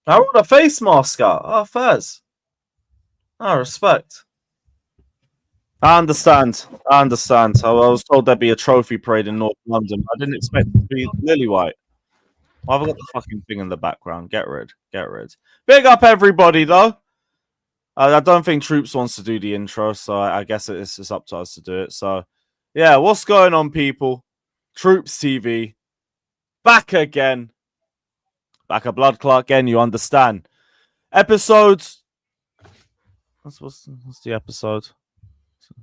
I want a face mask out. Oh, Fez. Oh, respect. I understand. I was told there'd be a trophy parade in North London. I didn't expect it to be lily white. Why have I got the fucking thing in the background? Get rid. Big up everybody, though. I don't think Troops wants to do the intro, so I guess it's just up to us to do it. So, yeah, what's going on, people? Troops TV. Back again. Back a blood clot again, you understand. Episodes. What's the episode?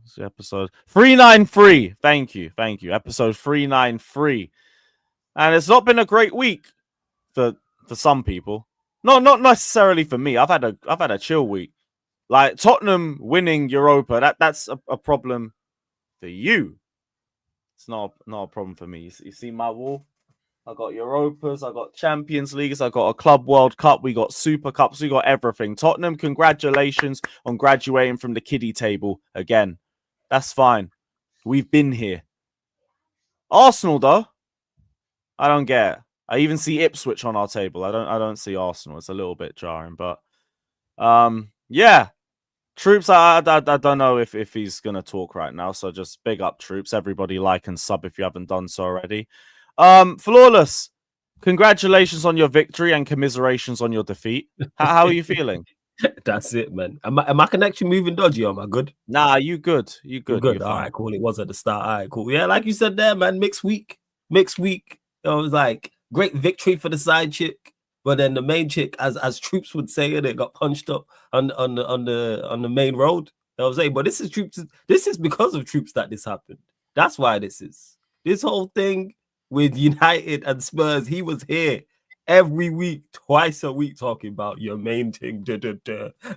What's the episode? 393. Thank you. Episode 393. And it's not been a great week for some people. No, not necessarily for me. I've had a chill week. Like Tottenham winning Europa, that's a problem for you. It's not a problem for me. You see my wall? I got Europas, I got Champions Leagues, I got a Club World Cup, we got Super Cups, we got everything. Tottenham, congratulations on graduating from the kiddie table again. That's fine. We've been here. Arsenal, though, I don't get it. I even see Ipswich on our table. I don't see Arsenal. It's a little bit jarring, but yeah. Troops, I don't know if he's gonna talk right now, so just big up Troops. Everybody like and sub if you haven't done so already. Flawless, congratulations on your victory and commiserations on your defeat. How are you feeling? That's it, man. Am my connection moving dodgy? Am I good? Nah, you good. You good. Good. All right, cool. It was at the start. All right, cool. Yeah, like you said there, man. Mixed week. It was like great victory for the side chick, but then the main chick, as Troops would say it, got punched up on the main road. I was saying, but this is Troops. This is because of Troops that this happened. That's why this whole thing with United and Spurs. He was here every week, twice a week, talking about your main thing,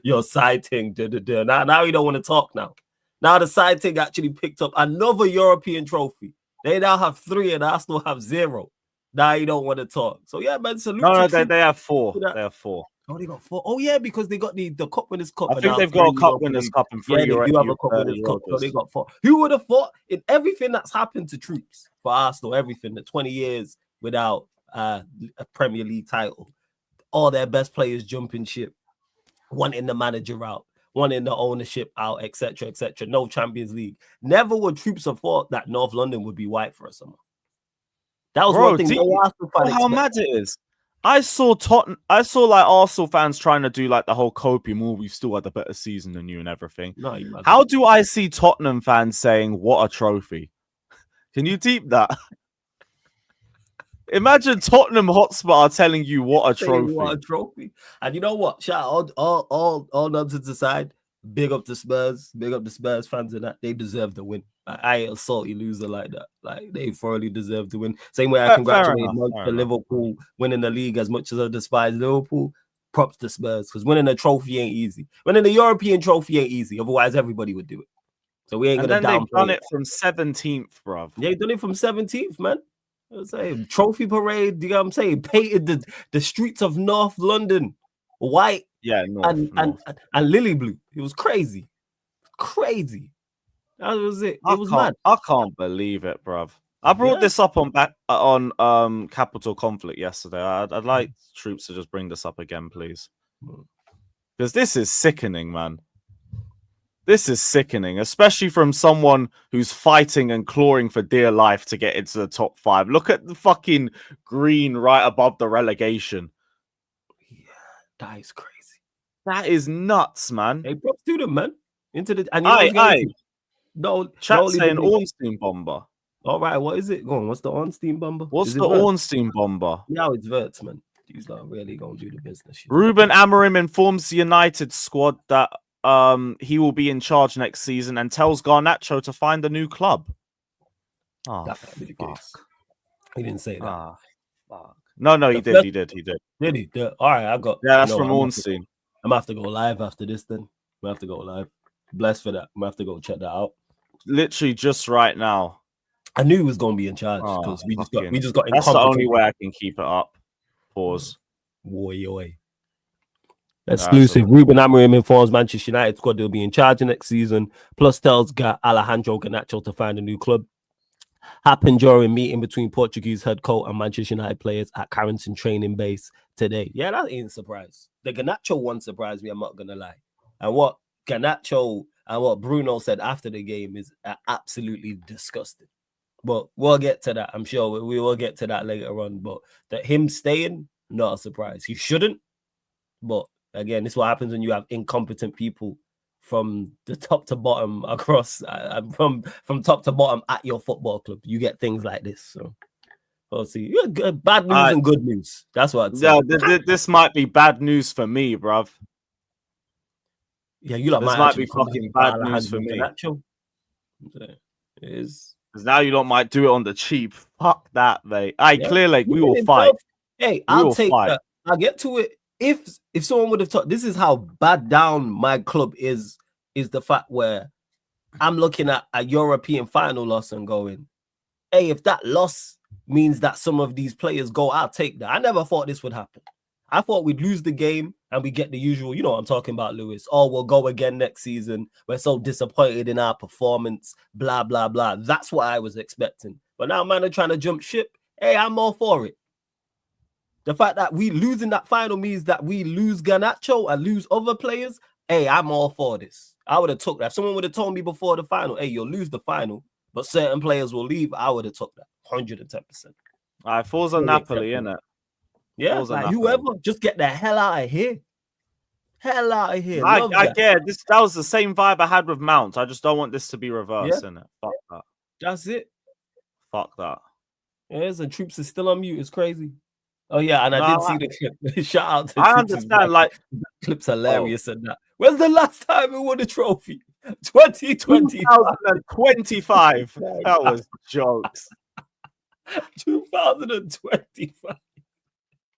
your side thing. Now he don't want to talk now. Now the side thing actually picked up another European trophy. They now have 3 and Arsenal have 0. Now you don't want to talk. So yeah, man, salute. No, they have 4. They have 4. Oh, they got 4. Oh yeah, because they got the Cup Winners' Cup. I think they've got a Cup Winners' Cup and 3 Europe. You have a Cup Winners' Cup, so they got 4. Who would have thought in everything that's happened to Troops for Arsenal, everything, the 20 years without a Premier League title, all their best players jumping ship, wanting the manager out, wanting the ownership out, etc., etc. No Champions League. Never would Troops have thought that North London would be white for a summer. That was one thing. How mad it is. I saw like Arsenal fans trying to do like the whole coping. Well, we've still had a better season than you and everything. No, how do I see Tottenham fans saying what a trophy? Can you deep that? Imagine Tottenham Hotspur telling you what a trophy. What a trophy. And you know what? Shout out all nonsense aside. Big up the Spurs. Big up the Spurs fans and that. They deserve the win. I ain't a salty loser like that. Like they thoroughly deserve to win. Same way I congratulate Liverpool winning the league as much as I despise Liverpool. Props to Spurs because winning a trophy ain't easy. Winning the European trophy ain't easy. Otherwise, everybody would do it. So we ain't gonna downplay. They've done it from 17th, bruv. Yeah, they've done it from 17th, man. I was saying trophy parade. You know what I'm saying? Painted the streets of North London white. Yeah, and lily blue. It was crazy. That was it. It was mad. I can't believe it, bruv. I brought this up on Capital Conflict yesterday. I'd like Troops to just bring this up again, please. Because this is sickening, man. This is sickening, especially from someone who's fighting and clawing for dear life to get into the top 5. Look at the fucking green right above the relegation. Yeah, that is crazy. That is nuts, man. Hey, props to them, man. Into the no chat saying Ornstein bomber. All right, what is it? Go on. What's the Ornstein bomber? What's the Ornstein bomber? Yeah, it's Wirtz, man. He's not really gonna do the business. Ruben Amorim informs the United squad that he will be in charge next season and tells Garnacho to find a new club. Oh, that might be the case. He didn't say that. Fuck. No, he did. Did he? All right, I got. Yeah, that's from Ornstein. I'm gonna have to go live after this. Then we have to go live. Blessed for that. I'm gonna have to go check that out. Literally just right now. I knew he was gonna be in charge because we just got. That's the only way I can keep it up. Pause. Woy. Exclusive. Ruben Amorim informs Manchester United squad they'll be in charge next season. Plus tells Alejandro Garnacho to find a new club. Happened during meeting between Portuguese head coach and Manchester United players at Carrington training base. today. Yeah, that ain't a surprise. The Garnacho one surprised me, I'm not gonna lie. And what Garnacho and what Bruno said after the game is absolutely disgusting. But we'll get to that. I'm sure we will get to that later on. But that him staying, not a surprise. He shouldn't. But again, this is what happens when you have incompetent people from the top to bottom across, from top to bottom at your football club. You get things like this. So we'll see. Bad news and good news. That's what I'd say. Yeah, this might be bad news for me, bruv. Yeah, you lot might be fucking bad news for me. It is. Because now you lot might do it on the cheap. Fuck that, mate. Clear Lake, we will fight. Hey, I'll take that. I'll get to it. If someone would have taught, this is how bad down my club is the fact where I'm looking at a European final loss and going, hey, if that loss means that some of these players go, I'll take that. I never thought this would happen. I thought we'd lose the game and we get the usual, you know what I'm talking about, Lewis. Oh, we'll go again next season. We're so disappointed in our performance, blah, blah, blah. That's what I was expecting. But now, man, are trying to jump ship. Hey, I'm all for it. The fact that we losing that final means that we lose Garnacho and lose other players. Hey, I'm all for this. I would have took that. If someone would have told me before the final, hey, you'll lose the final, but certain players will leave, I would have took that 110%. All right, falls on Napoli, innit? Yeah, like whoever, just get the hell out of here. Hell out of here. I get this. That was the same vibe I had with Mount. I just don't want this to be reversed, innit? Fuck that. That's it. Fuck that. Yes, and Troops is still on mute. It's crazy. Oh yeah, and I did see the clip. Shout out to I understand, like that clip's hilarious and that. When's the last time we won a trophy? 2025. That was jokes. 2025.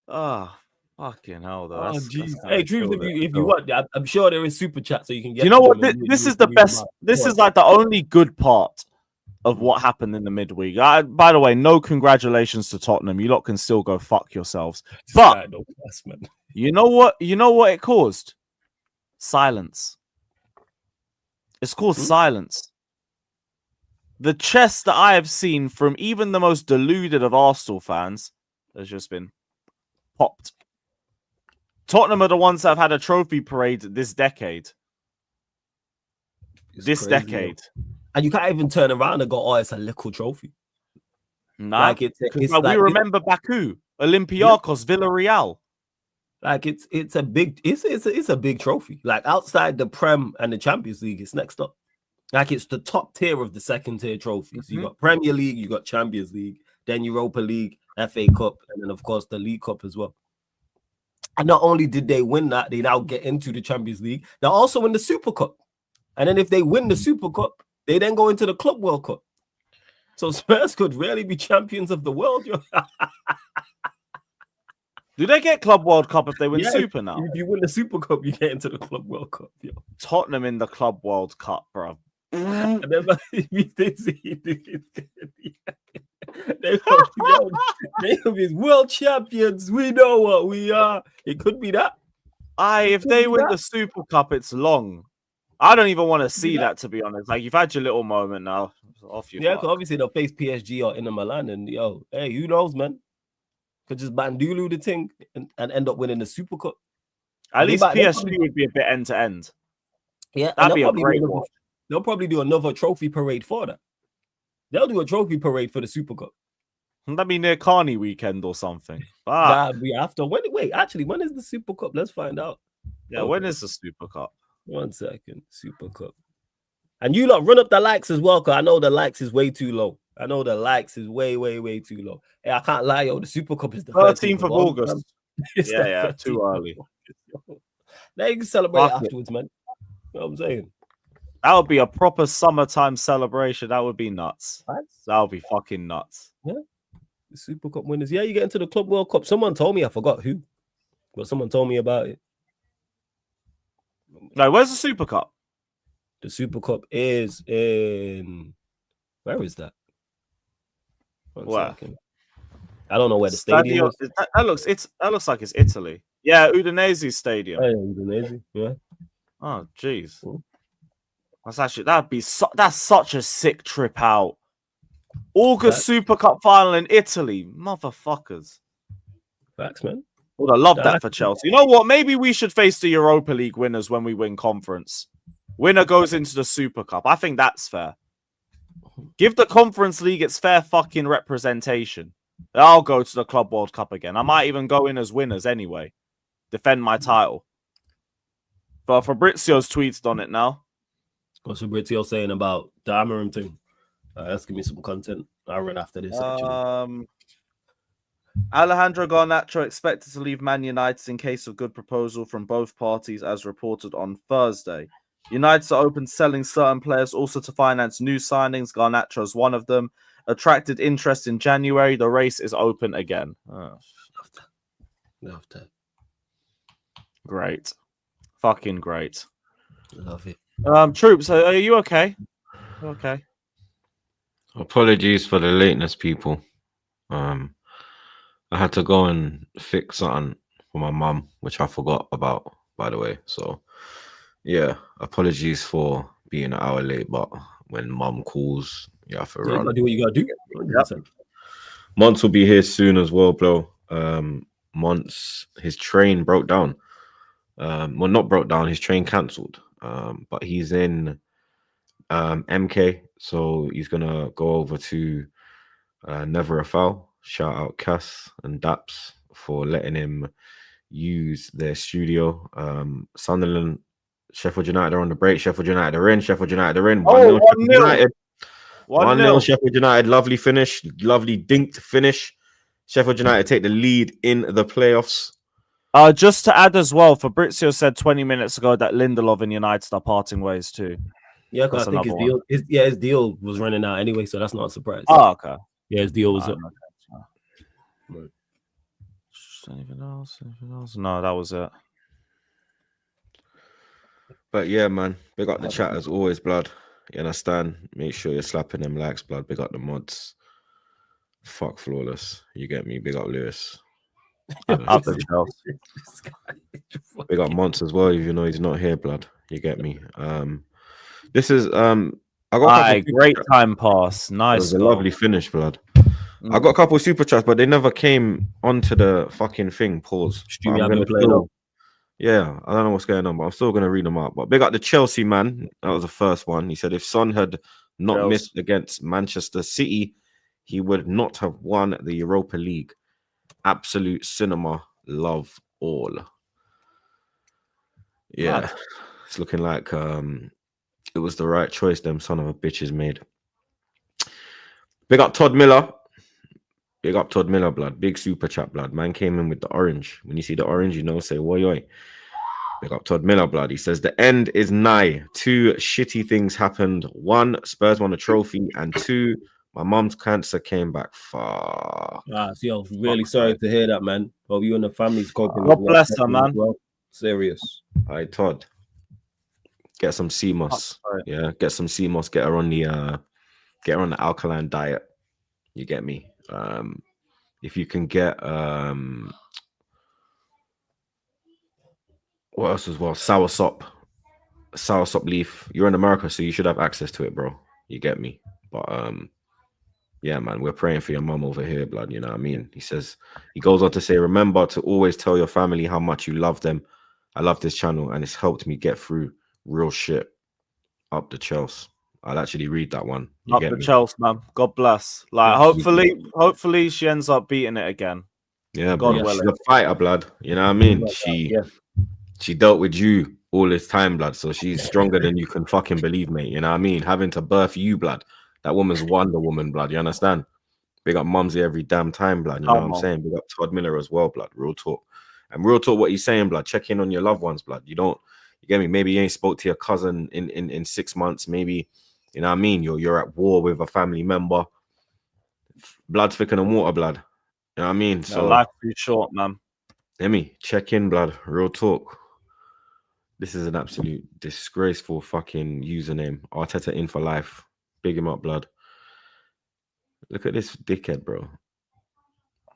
Oh, fucking hell, though. Oh, jeez. Hey, Troops, if you want, I'm sure there is super chat so you can get. You know what? This is the best. This is like the only good part of what happened in the midweek. By the way, no congratulations to Tottenham. You lot can still go fuck yourselves. But you know what? You know what it caused? Silence. It's called silence. The chest that I have seen from even the most deluded of Arsenal fans has just been popped. Tottenham are the ones that have had a trophy parade this decade. This decade. And you can't even turn around and go, oh, it's a little trophy. Nah, like it's like we remember Baku, Olympiacos, Villarreal. Like it's a big trophy. Like outside the Prem and the Champions League, it's next up. Like it's the top tier of the second tier trophies. You got Premier League, you got Champions League, then Europa League, FA Cup, and then of course the League Cup as well. And not only did they win that, they now get into the Champions League. They're also in the Super Cup. And then if they win the Super Cup, they then go into the Club World Cup. So Spurs could really be champions of the world. Do they get Club World Cup if they win Super now? If you win the Super Cup, you get into the Club World Cup. Yo. Tottenham in the Club World Cup, bro. They could be world champions. We know what we are. It could be that. If they win the Super Cup, it's long. I don't even want to see that, to be honest. Like, you've had your little moment now. Off you. Yeah, because obviously they'll face PSG or Inter Milan, and hey, who knows, man? Could just Bandulu the thing and end up winning the Super Cup. At least PSG would be a bit end to end. Yeah, that'd be a great one. They'll probably do another trophy parade for that. They'll do a trophy parade for the Super Cup. That'd be near Carney weekend or something. That'd be after. When is the Super Cup? Let's find out. Yeah, when is the Super Cup? 1 second. Super Cup. And you lot run up the likes as well, because I know the likes is way too low. I know the likes is way, way, way too low. Hey, I can't lie, the Super Cup is the 13th of August. Yeah, too early. Now you can celebrate afterwards, man. You know what I'm saying? That would be a proper summertime celebration. That would be nuts. That would be fucking nuts. Yeah. The Super Cup winners. Yeah, you get into the Club World Cup. Someone told me, I forgot who, but someone told me about it. No, where's the Super Cup? The Super Cup is in... Where is that? Where? I don't know where the stadium is. That looks like it's Italy. Yeah, Udinese Stadium. Oh, yeah, Udinese. Yeah. Oh, jeez. Cool. That's such a sick trip out. August Super Cup final in Italy, motherfuckers. Facts, man. Would have loved I that like for Chelsea. You know what? Maybe we should face the Europa League winners when we win conference. Winner goes into the Super Cup. I think that's fair. Give the Conference League its fair fucking representation. I'll go to the Club World Cup again. I might even go in as winners anyway. Defend my title. But Fabrizio's tweeted on it now. What's Fabrizio saying about the Amarim thing? That's give me some content. I'll run after this, actually. Alejandro Garnacho expected to leave Man United in case of good proposal from both parties, as reported on Thursday. United are open to selling certain players, also to finance new signings. Garnacho is one of them. Attracted interest in January. The race is open again. Oh. Love that. Great. Fucking great. Love it. Troops, are you okay? Okay. Apologies for the lateness, people. I had to go and fix something for my mum, which I forgot about, by the way. So, yeah, apologies for being an hour late, but when mum calls, you have to You run. gotta do what you gotta do. Yep. Monts will be here soon as well, bro. Monts, his train broke down. Well, not broke down, his train cancelled. But he's in MK, so he's gonna go over to Never a Foul. Shout out Cass and Daps for letting him use their studio. Sunderland, Sheffield United are on the break. Sheffield United are in. Sheffield United are in. 1-0 Sheffield United. 1-0 Sheffield United. Lovely finish. Lovely dinked finish. Sheffield United take the lead in the playoffs. Just to add as well, Fabrizio said 20 minutes ago that Lindelof and United are parting ways too. Yeah, because I think his deal was running out anyway, so that's not a surprise. Oh, okay. Yeah, his deal was up. Right. Anything else? No, that was it. But yeah, man, big up the chat as always, blood. You understand? Make sure you're slapping them likes, blood. Big up the mods. Fuck Flawless. You get me? Big up Lewis. Up the Chelsea. Big up Monts as well, even though he's not here, blood. You get me? This is I got a great time pass. Nice. It was a lovely finish, blood. I got a couple of super chats, but they never came onto the fucking thing. Pause. Yeah, I don't know what's going on, but I'm still gonna read them out. But big up the Chelsea man. That was the first one. He said if Son had not missed against Manchester City, he would not have won the Europa League. Absolute cinema. Love all. Yeah, mad. It's looking like it was the right choice them son of a bitches made. Big up Todd Miller. Big up Todd Miller, blood. Big super chat, blood. Man came in with the orange. When you see the orange, you know, say, oi. Big up Todd Miller, blood. He says, the end is nigh. 2 shitty things happened. 1, Spurs won a trophy. And 2, my mom's cancer came back far. Yo, really sorry to hear that, man. Hope you and the family's coping. God bless her, man. Well. Serious. All right, Todd. Get some CMOS. Yeah, get some CMOS. Get her on the alkaline diet. You get me? If you can get what else as well? Soursop leaf. You're in America, so you should have access to it, bro. You get me? But yeah, man, we're praying for your mum over here, blood. You know what I mean? He goes on to say, remember to always tell your family how much you love them. I love this channel and it's helped me get through real shit. Up the Chelsea. I'll actually read that one. Up the Chelsea, man. God bless. Like, hopefully she ends up beating it again. Yeah, God willing. She's a fighter, blood. You know what I mean? She dealt with you all this time, blood. So she's stronger than you can fucking believe, mate. You know what I mean? Having to birth you, blood. That woman's Wonder Woman, blood. You understand? Big up Mumsy every damn time, blood. You know what I'm saying? Big up Todd Miller as well, blood. Real talk. And real talk, what he's saying, blood. Check in on your loved ones, blood. You get me? Maybe you ain't spoke to your cousin in 6 months. Maybe, you know what I mean? You're at war with a family member. Blood's thicker than water, blood. You know what I mean? So life's too short, man. Let me check in, blood. Real talk. This is an absolute disgraceful fucking username. Arteta in for life. Big him up, blood. Look at this dickhead, bro.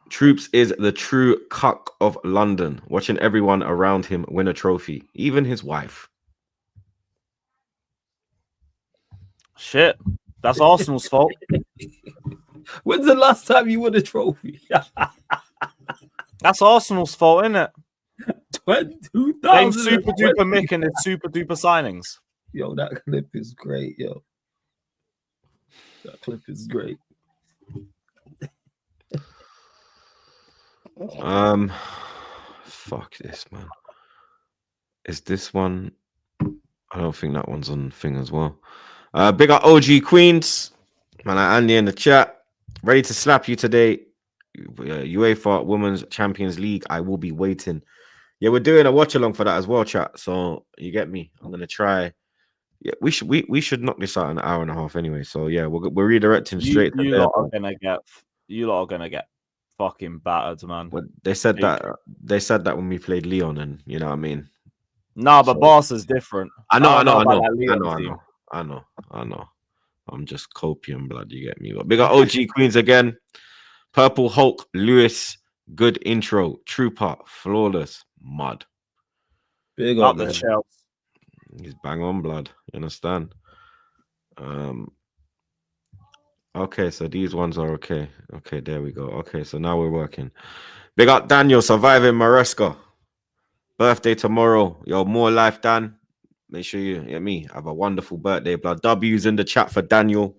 Troops is the true cuck of London, watching everyone around him win a trophy, even his wife. Shit, that's Arsenal's fault. When's the last time you won a trophy? That's Arsenal's fault, isn't it? 22,000. Blame super duper Mick and his super duper signings. Yo, that clip is great, yo. That clip is great. Fuck this, man. Is this one? I don't think that one's on thing as well. Big up OG Queens, man. Andy in the chat, ready to slap you today. UEFA Women's Champions League. I will be waiting. Yeah, we're doing a watch along for that as well, chat. So you get me. I'm gonna try. Yeah, we should knock this out in an hour and a half anyway. So yeah, we're redirecting straight. You lot are gonna get fucking battered, man. But they said that when we played Leon, and you know what I mean. Nah, but Barca's different. I know. I'm just copium blood. You get me? But big up OG Queens again. Purple Hulk, Lewis, good intro, Trooper, flawless, mud. Big up the shelf. He's bang on blood. You understand? Okay, so these ones are okay. Okay, there we go. Okay, so now we're working. Big up Daniel, surviving Maresca. Birthday tomorrow. Yo, more life, Dan. Make sure you get me. Have a wonderful birthday, blood. W's in the chat for Daniel.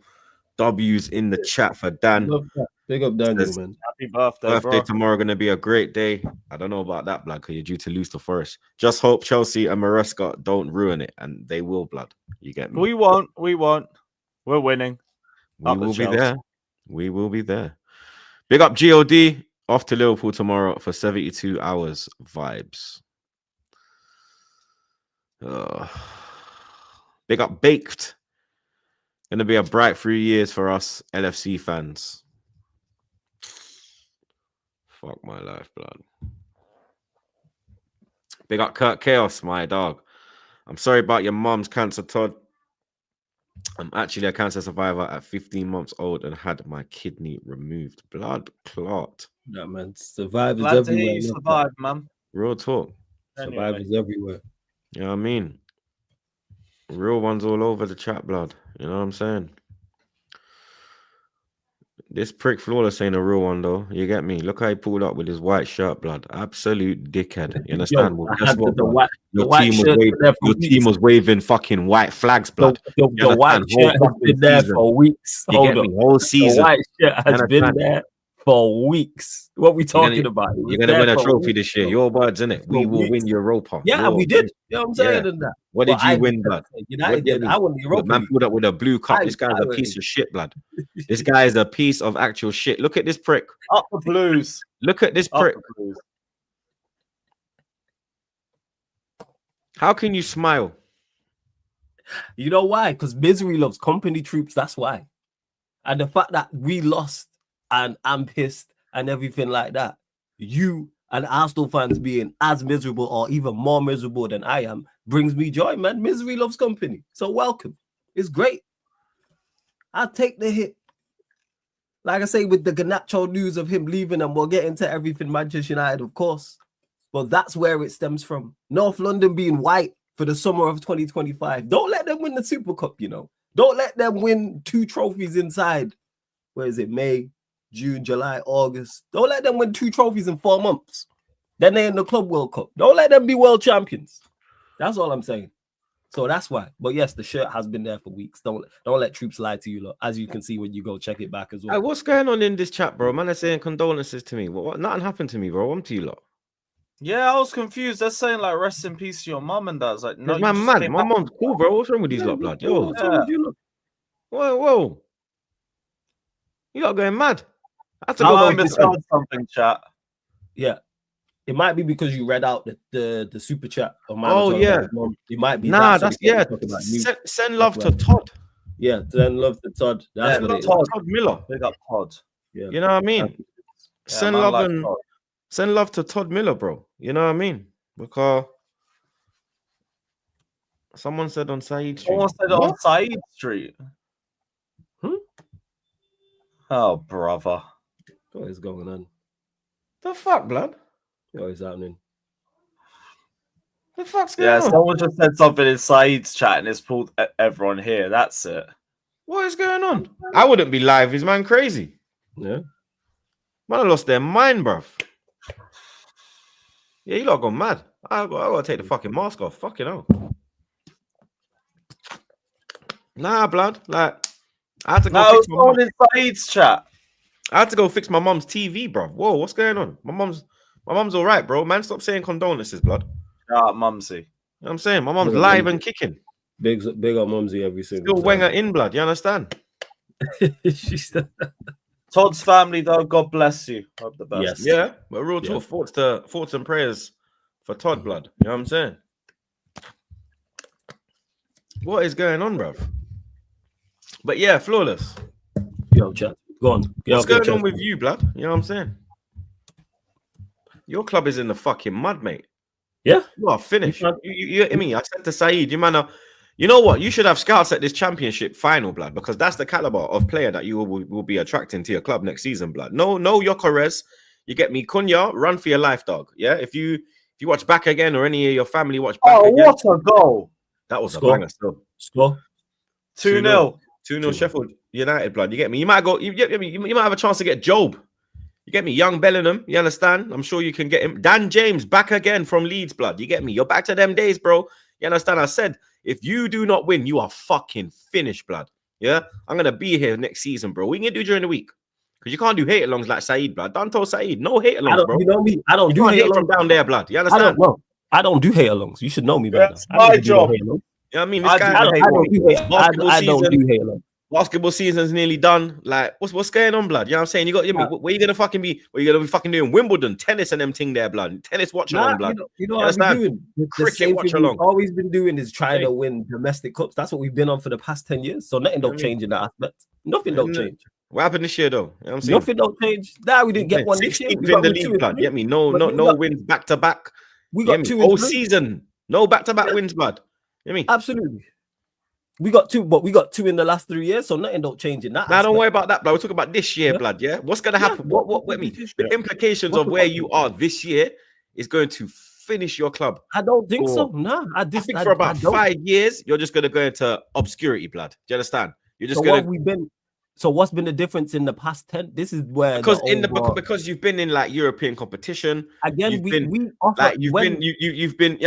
W's in the chat for Dan. Big up Daniel, man. Happy birthday, bro. Tomorrow gonna be a great day. I don't know about that, blood, because you're due to lose to Forest. Just hope Chelsea and Maresca don't ruin it, and they will, blood. You get me? We won't. We're winning. We will be there. We will be there. Big up God. Off to Liverpool tomorrow for 72 hours vibes. Big up Baked. Gonna be a bright 3 years for us LFC fans. Fuck my life, blood. Big up Kurt Chaos, my dog. I'm sorry about your mom's cancer, Todd. I'm actually a cancer survivor at 15 months old and had my kidney removed. Blood clot. Yeah, man. Survivors Glad everywhere. to hear you survived, man. Real talk. Survivors everywhere. You know what I mean? Real ones all over the chat, blood. You know what I'm saying? This prick flawless ain't a real one, though. You get me? Look how he pulled up with his white shirt, blood. Absolute dickhead. You understand? Yo, well, guess what? Your team was waving fucking white flags, blood. The white shirt has been there for weeks. You get me? Whole season. The white shirt has been there for weeks. What we talking about? You're gonna win a trophy this year. Your words, innit? We will win Europa. Yeah, we did. You know what I'm saying? Yeah. What did you win, blood? United did. I won the Europa. Man pulled up with a blue cup. This guy's a piece of shit, blood. This guy is a piece of actual shit. Look at this prick. Up the Blues. Look at this prick. How can you smile? You know why? Because misery loves company, troops. That's why. And the fact that we lost and I'm pissed and everything like that, you and Arsenal fans being as miserable or even more miserable than I am brings me joy, man. Misery loves company. So welcome. It's great. I'll take the hit. Like I say, with the Garnacho news of him leaving, and we'll get into everything Manchester United, of course. But that's where it stems from. North London being white for the summer of 2025. Don't let them win the Super Cup, you know. Don't let them win 2 trophies inside. Where is it? May, June, July, August. Don't let them win 2 trophies in 4 months. Then they're in the Club World Cup. Don't let them be world champions. That's all I'm saying. So that's why. But yes, the shirt has been there for weeks. Don't let troops lie to you, lot. As you can see when you go check it back as well. Hey, what's going on in this chat, bro? Man, they're saying condolences to me. What? Nothing happened to me, bro. I'm to you lot. Yeah, I was confused. They're saying like rest in peace to your mum and dad. It's like, no, man, my mom's cool, bro. What's wrong with these lot, blood? Yo, whoa. You lot going mad. I have to go misheard something, chat. Yeah. It might be because you read out the super chat of my. Oh yeah, it might be. That's yeah. Send love to Todd. Yeah, send love to Todd. That's what it is. Todd Miller. Big up Todd. Yeah, you know what I mean. Send love to Todd Miller, bro. You know what I mean? Because someone said on Said Street. Someone said on Said Street. Oh, brother. What is going on? The fuck, blood? What is happening? The fuck's going on? Someone just said something in Said's chat and it's pulled everyone here. That's it. What is going on? I wouldn't be live. Is man crazy? Yeah. Man, I lost their mind, bruv. Yeah, you lot gone mad. I gotta take the fucking mask off. Fucking hell. Nah, blood. Like, I had to go No, fix it's my on mum. in Saeed's chat. I had to go fix my mum's TV, bro. Whoa, what's going on? My mum's all right, bro. Man, stop saying condolences, blood. Ah, Mumsy. You know what I'm saying? My mum's Big up live Mumsy. and kicking. Big up Mumsy every single Still time. Wenger in blood. You understand? She's the... Todd's family, though, God bless you. Hope the best. Yes. Yeah, but real Yeah. talk, thoughts and prayers for Todd, blood. You know what I'm saying? What is going on, bruv? But yeah, flawless. Yo, chat. Go on. What's going on with you, blood? You know what I'm saying? Your club is in the fucking mud, mate. Yeah. You are finished. You I mean, I said to Saeed, you know what? You should have scouts at this championship final, blood, because that's the caliber of player that you will be attracting to your club next season, blood. No Yokeres. You get me? Cunha, run for your life, dog. Yeah. If you watch back again, or any of your family watch back again. What a goal. That was Score. a banger still. Score. 2-0. 2-0 Sheffield United, blood. You get me? You might go. You might have a chance to get Job. You get me? Young Bellingham. You understand? I'm sure you can get him. Dan James back again from Leeds, blood. You get me? You're back to them days, bro. You understand? I said, if you do not win, you are fucking finished, blood. Yeah? I'm going to be here next season, bro. We can do during the week. Because you can't do hate-alongs like Saeed, blood. Don't tell Saeed. No hate-alongs, bro. You know me. I don't do hate hate-alongs from down there, blood. You understand? I don't do hate-alongs. You should know me better. That's my job. You know what I mean? This I guy, do I don't do hate-alongs. Basketball season's nearly done. Like, what's going on, blood? You know what I'm saying? Where you gonna fucking be? Where you gonna be fucking doing Wimbledon, tennis, and them thing there, blood? Tennis watch along, blood. You know what I'm doing? Cricket watch along. We've always been doing is trying to win domestic cups. That's what we've been on for the past 10 years. So nothing don't change in that aspect. Nothing don't change. What happened this year, though? You know what I'm saying? Nothing don't change. Nah, we didn't get one this year. We got in the league, blood. Get me? No wins back to back. We got two whole season. No back to back wins, blood. You know what I mean? Absolutely. We got two, but we got two in the last 3 years, so nothing don't change in that. Now, don't worry about that, blood. We're talking about this year, blood. Yeah, what's gonna happen? What I mean? The implications of where you are this year is going to finish your club. I don't think so. Nah, I think for about 5 years, you're just gonna go into obscurity, blood. Do you understand? You're just gonna. So what's been the difference in the past 10? This is where because you've been in like European competition again. You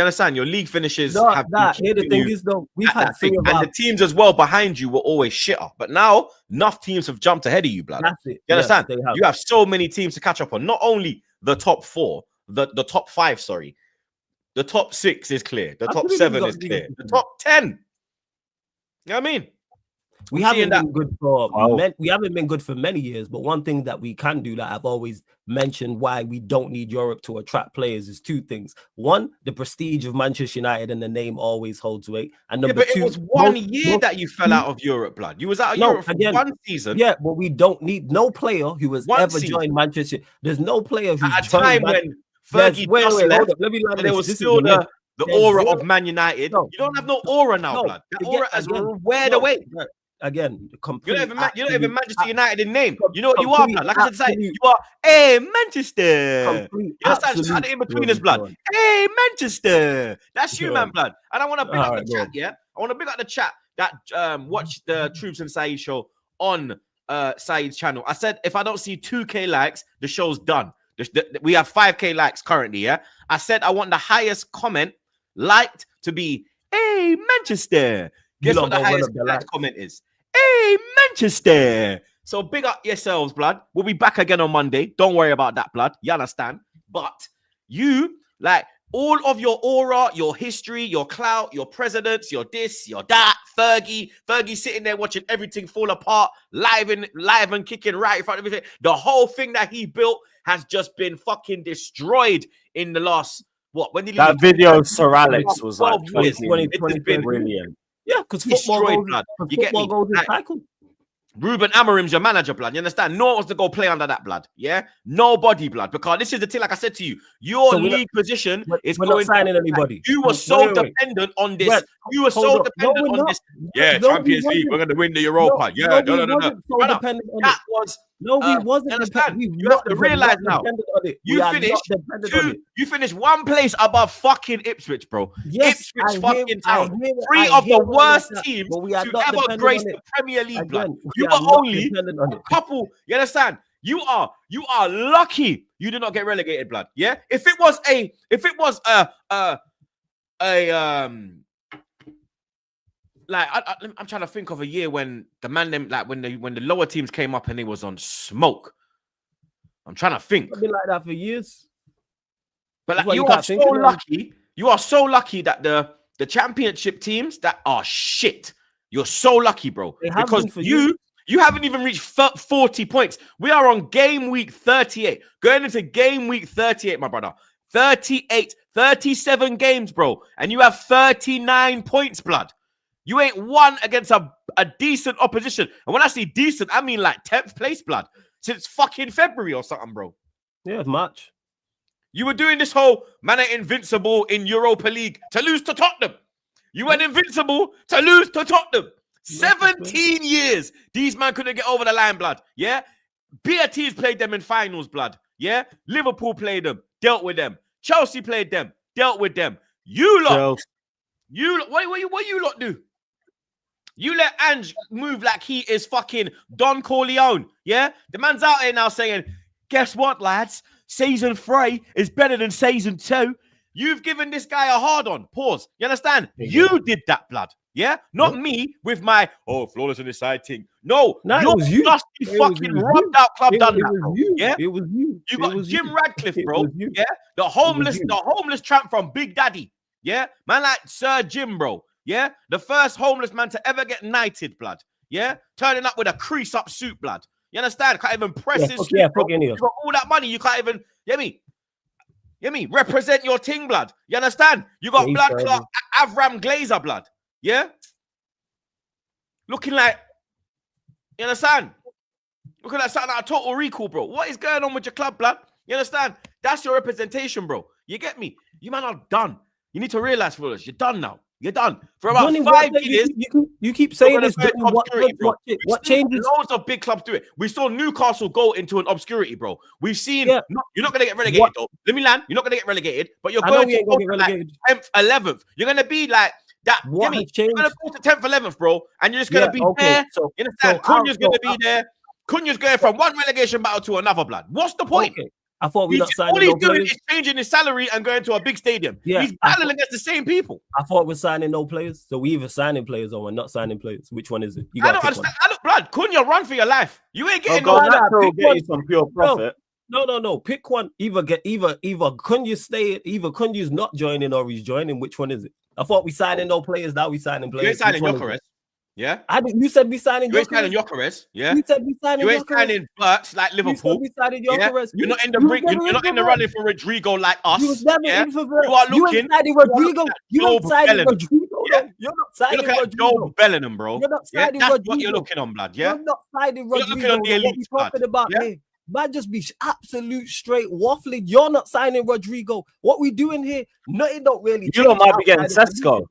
understand your league finishes here the thing is though we've had and the teams as well behind you were always shitter, but now enough teams have jumped ahead of you, blood. That's it. You understand? You have so many teams to catch up on. Not only the top four, the top five. Sorry, the top 6 is clear. The top 7 is clear. The top 10. You know what I mean? We haven't been good for we haven't been good for many years, but one thing that we can do that I've always mentioned why we don't need Europe to attract players is 2 things. One, the prestige of Manchester United and the name always holds weight. And number 2, it was 1 year that you fell out of Europe, blood. You was out of Europe for 1 season. Yeah, but we don't need no player who has ever joined Manchester. There's no player who's at a time when Fergie left, there was still the aura of Man United. You don't have no aura now, blood. That aura has weared away. Again, you're not even Manchester United in name. You know what you are, blood. Like I said, you are a Manchester. You understand? In between us, blood. Hey, Manchester. That's you, man, blood. And I want to big up the chat, yeah? I want to big up the chat that watched the Troops and Saeed show on Saeed's channel. I said, if I don't see 2K likes, the show's done. We have 5K likes currently, yeah? I said I want the highest comment liked to be, hey, Manchester. Guess what the highest comment is? Hey, Manchester. So big up yourselves, blood. We'll be back again on Monday. Don't worry about that, blood. You understand? But you, like, all of your aura, your history, your clout, your presidents, your this, your that, Fergie sitting there watching everything fall apart, live and kicking right in front of everything. The whole thing that he built has just been fucking destroyed in the last, when did he that video of Sir Alex was like 20 brilliant. Yeah, because football goes in cycle. Ruben Amorim's your manager, blood. You understand? No one wants to go play under that, blood. Yeah? Nobody, blood. Because this is the thing, like I said to you, your league position is going not signing anybody. You were so dependent on this. You were so dependent on this. Yeah, Champions League, we're going to win the Europa. Yeah, no. That was... No, we wasn't. You have to realize now. You finished 1 place above fucking Ipswich, bro. Yes, Ipswich fucking town. 3 of the worst teams to ever grace the Premier League, blood. You were only a couple. You understand? You are lucky you did not get relegated, blood. Yeah. If it was like I'm trying to think of a year when the man them like when the lower teams came up and they was on smoke. I'm trying to think. I've been like that for years. But like, you are so lucky. You are so lucky that the championship teams that are shit. You're so lucky, bro. Because you haven't even reached 40 points. We are on game week 38. Going into game week 38, my brother. 37 games, bro. And you have 39 points, blood. You ain't won against a decent opposition. And when I say decent, I mean like 10th place, blood. Since fucking February or something, bro. Yeah, it's March. You were doing this whole man are invincible in Europa League to lose to Tottenham. You went invincible to lose to Tottenham. 17 years. These man couldn't get over the line, blood. Yeah? BRT's played them in finals, blood. Yeah? Liverpool played them, dealt with them. Chelsea played them, dealt with them. You lot. What you lot do? You let Ange move like he is fucking Don Corleone. Yeah? The man's out here now saying, guess what, lads? Season 3 is better than season 2. You've given this guy a hard on. Pause. You understand? Yeah. You did that, blood. Yeah? Not me with my, flawless on this side thing. No, it was you. Dusty fucking rubbed out club done that, bro. You. Yeah? It was you. You got Jim Radcliffe, bro. Yeah? The homeless tramp from Big Daddy. Yeah? Man like Sir Jim, bro. Yeah? The first homeless man to ever get knighted, blood. Yeah? Turning up with a crease up suit, blood. You understand? Can't even press his suit, bro. You got all that money, you can't even, represent your ting, blood. You understand? You got blood clot Avram Glazer, blood. Yeah? Looking like, you understand? Looking like something like a total recall, bro. What is going on with your club, blood? You understand? That's your representation, bro. You get me? You man are done. You need to realize, fellas, you're done now. You're done. For about 5 years, you keep saying this. What changes? Loads of big clubs do it. We saw Newcastle go into an obscurity, bro. We've seen. Yeah. You're not going to get relegated, though. Let me land. You're not going to get relegated, but you're going to go to like 10th, 11th. You're going to be like that. You're going to go to 10th, 11th, bro, and you're just going to be there. So, you understand? Cunha's going to be there. Cunha's going from one relegation battle to another, blood. What's the point? Okay. I thought we're not signing. All he's doing is changing his salary and going to a big stadium. Yeah, he's battling against the same people. I thought we're signing no players. So we either signing players or we're not signing players. Which one is it? I don't understand. Blood, Cunha, run for your life. You ain't getting get you some pure profit. No. Pick one. Either Cunha stay. Either Cunha's not joining or he's joining. Which one is it? I thought we signing no players. Now we signing players. You ain't signing Gyökeres. Yeah, you said we signing. You ain't signing Gyökeres. Yeah, you said we signing. You ain't signing Wirtz like Liverpool. You said we signing Gyökeres. Yeah? You're not in the You're not in the running for Rodrigo like us. You was never in for Wirtz. You are looking. Rodrigo. You're not signing Rodrigo. Yeah. You're not signing Rodrigo. Joe Bellingham, bro. You're not signing That's Rodrigo. what you're looking on, blood. Yeah, you're not signing Rodrigo. You're looking on the elite, what we talking about here? Man, just be absolute straight waffling. You're not signing Rodrigo. What we doing here? Nothing don't really. You don't might be getting Sesko.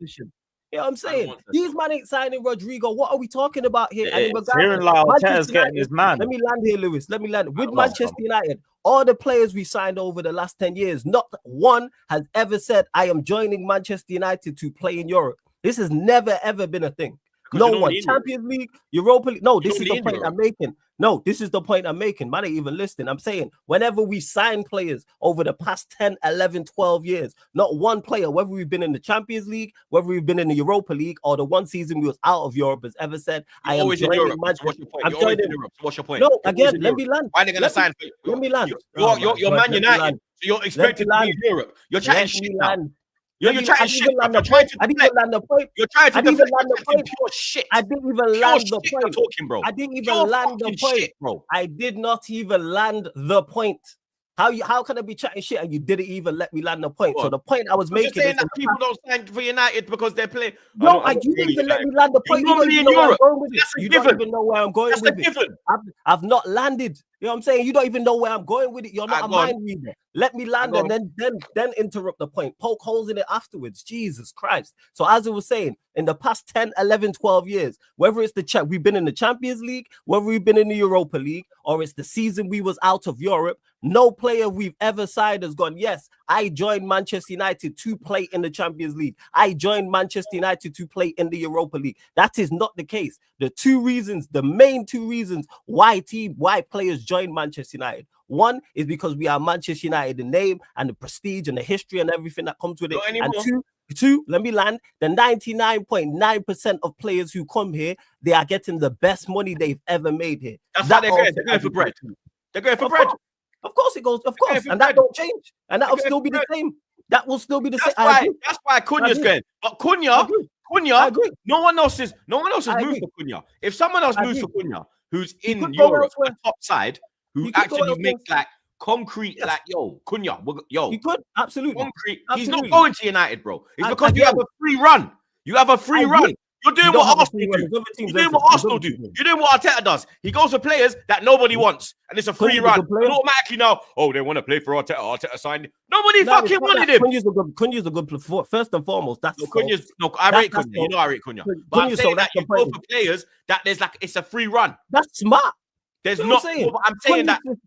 You know what I'm saying? These man ain't signing Rodrigo. What are we talking about here? Hearing like Arteta's getting his man. Let me land here, Lewis. Let me land. With Manchester United, all the players we signed over the last 10 years, not one has ever said, I am joining Manchester United to play in Europe. This has never, ever been a thing. No one. Champions League, Europa League. No, this is the point I'm making. No, this is the point I'm making. Man, ain't even listening. I'm saying whenever we sign players over the past 10, 11, 12 years, not one player, whether we've been in the Champions League, whether we've been in the Europa League, or the one season we was out of Europe, has ever said, I am joining Manchester. What's your point? No, again, let me land. Why are they going to sign for you? Let me land. You're Man United. So you're expected to be in Europe. You're chatting shit now. You're trying shit. I didn't even land the point. You're trying to defend pure shit. I didn't even land the point. Talking, bro. I didn't even land the point, bro. I did not even land the point. How can I be chatting shit and you didn't even let me land the point? So the point I was making is that people don't sign for United because they're playing. No, you didn't even let me land the point. You don't even know where I'm going with it. You don't even know where I'm going with it. I've not landed. You know what I'm saying? You don't even know where I'm going with it. You're not a mind reader. Let me land and then interrupt the point. Poke holes in it afterwards. Jesus Christ. So as I was saying, in the past 10, 11, 12 years, whether it's we've been in the Champions League, whether we've been in the Europa League, or it's the season we was out of Europe, no player we've ever signed has gone, yes, I joined Manchester United to play in the Champions League. I joined Manchester United to play in the Europa League. That is not the case. The main two reasons why players join Manchester United. One is because we are Manchester United, the name and the prestige and the history and everything that comes with it. Not anymore. And two, let me land. The 99.9% of players who come here, they are getting the best money they've ever made here. That's how they're going for bread. They're going for bread. Of course it goes, of course, and that don't change, and that will still be the same. That will still be the same. That's why Cunha's going. But Cunha, no one else has moved for Cunha. If someone else moves for Cunha, who's in Europe, a top side, who actually makes like concrete, like Cunha, you could absolutely concrete. He's not going to United, bro. It's because you have a free run. You have a free run. You're doing what Arsenal do. You're doing what Arsenal do. You're doing what Arteta does. He goes for players that nobody wants, and it's a free run. And automatically now, they want to play for Arteta. Arteta signed. Nobody fucking wanted him. Cunha's a good player. First and foremost, that's I rate Cunha. You know I rate Cunha. But I'm saying that you go for players that there's like it's a free run. That's smart. There's not. I'm saying that you're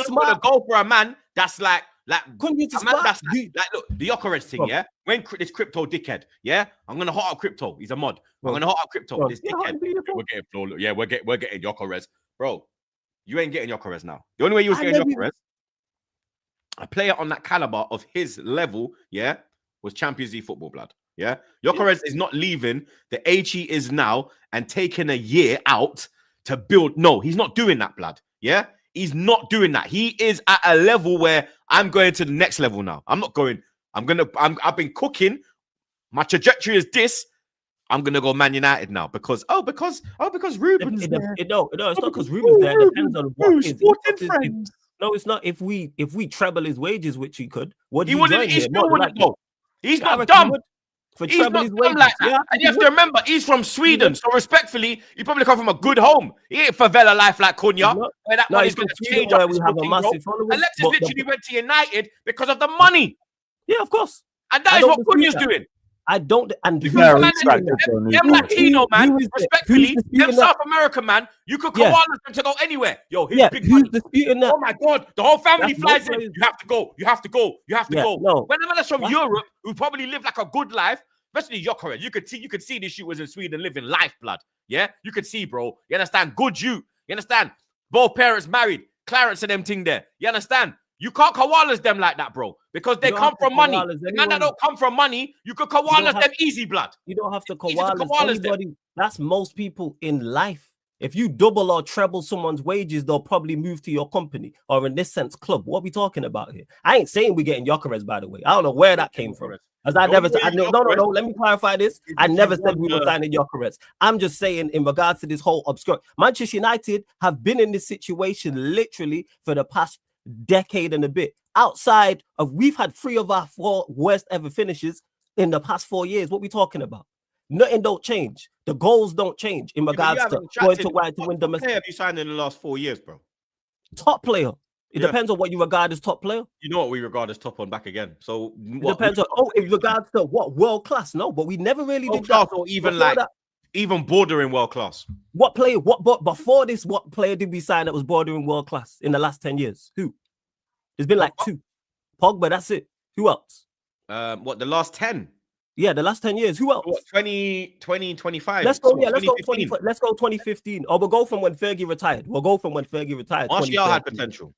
gonna go for a man that's like. Look, the Yokeres thing, yeah. When this crypto dickhead, yeah, I'm gonna hot up crypto. He's a mod. I'm gonna hot up crypto. This dickhead, we're getting flow. Yeah, we're getting Yokeres, bro. You ain't getting Yokeres now. The only way you was getting Yokeres, a player on that caliber of his level, yeah, was Champions League football, blood. Yeah, Yokeres is not leaving the age he is now and taking a year out to build. No, he's not doing that, blood. Yeah. He's not doing that. He is at a level where I'm going to the next level now. I'm not going. I've been cooking. My trajectory is this. I'm gonna go Man United now because Ruben's there. It's not because Ruben's there. It depends on what is. No, it's not. If we treble his wages, which he could, he wouldn't. He still wouldn't go. He's not dumb. He's not dumb like that. And you have to remember, he's from Sweden. So respectfully, he probably come from a good home. He ain't favela life like Cunha. Where that money's going to change up. We have a massive following. Alexis literally went to United because of the money. Yeah, of course. And that is what Cunha's doing. I don't. And them Latino man, respectfully, them South American man, you could koala them to go anywhere. Yo, he's big money. Oh my God, the whole family flies in. You have to go. You have to go. You have to go. No. Whenever that's from Europe, who probably live like a good life, especially Yokeres, you could see these shooters in Sweden living life, blood. Yeah, you could see, bro. You understand? Good you. You understand? Both parents married. Clarence and them thing there. You understand? You can't koalas them like that, bro, because they come from money. The man that don't come from money, you could koalas them easy, blood. You don't have to koalas anybody. That's most people in life. If you double or treble someone's wages, they'll probably move to your company or, in this sense, club. What are we talking about here? I ain't saying we're getting Yokeres, by the way. I don't know where that came from. As I never said, no. Let me clarify this. I never said we were signing Yokeres. I'm just saying, in regards to this whole obscure, Manchester United have been in this situation literally for the past decade and a bit. Outside of, we've had 3 of our 4 worst ever finishes in the past 4 years. What we talking about? Nothing don't change. The goals don't change in regards to going to wide to win domestic. What player have you signed in the last 4 years, bro? Top player. It depends on what you regard as top player. You know what we regard as top on back again. So it depends on in regards to what world class. No, but we never really did that. Or even like even bordering world class. What player? But before this, what player did we sign that was bordering world class in the last 10 years? Who? There's been like 2. Pogba, that's it. Who else? What, the last 10? Yeah, the last 10 years. Who else? What, 2025? Let's go. Yeah, let's go 2015. Or we'll go from when Fergie retired. Martial had potential.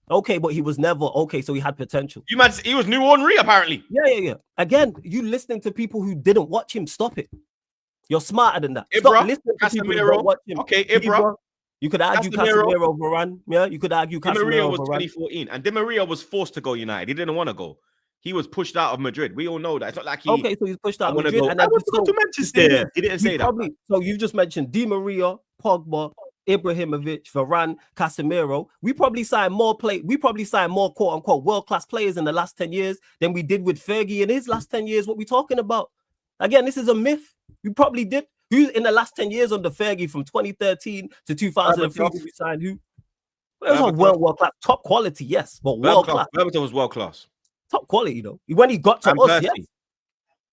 Okay, but he was never okay. So he had potential. He was new Henry apparently. Yeah. Again, you listening to people who didn't watch him. Stop it. You're smarter than that. Stop listening to people who don't watch him. Okay, Ibra. You could argue Casemiro, Varane. Yeah, you could argue Casemiro. Di Maria was 2014, and Di Maria was forced to go United. He didn't want to go. He was pushed out of Madrid. We all know that. It's not like he. Okay, so he's pushed out of Madrid. And I want to go to Manchester. He didn't say that. So you've just mentioned Di Maria, Pogba, Ibrahimovic, Varane, Casemiro. We probably signed more quote unquote world class players in the last 10 years than we did with Fergie in his last 10 years. What we talking about? Again, this is a myth. We probably did. Who's in the last 10 years under Fergie from 2013 to 2003? We signed who? It was on world class, top quality, yes, but world class. Berbatov was world class, top quality though. When he got to us, yes.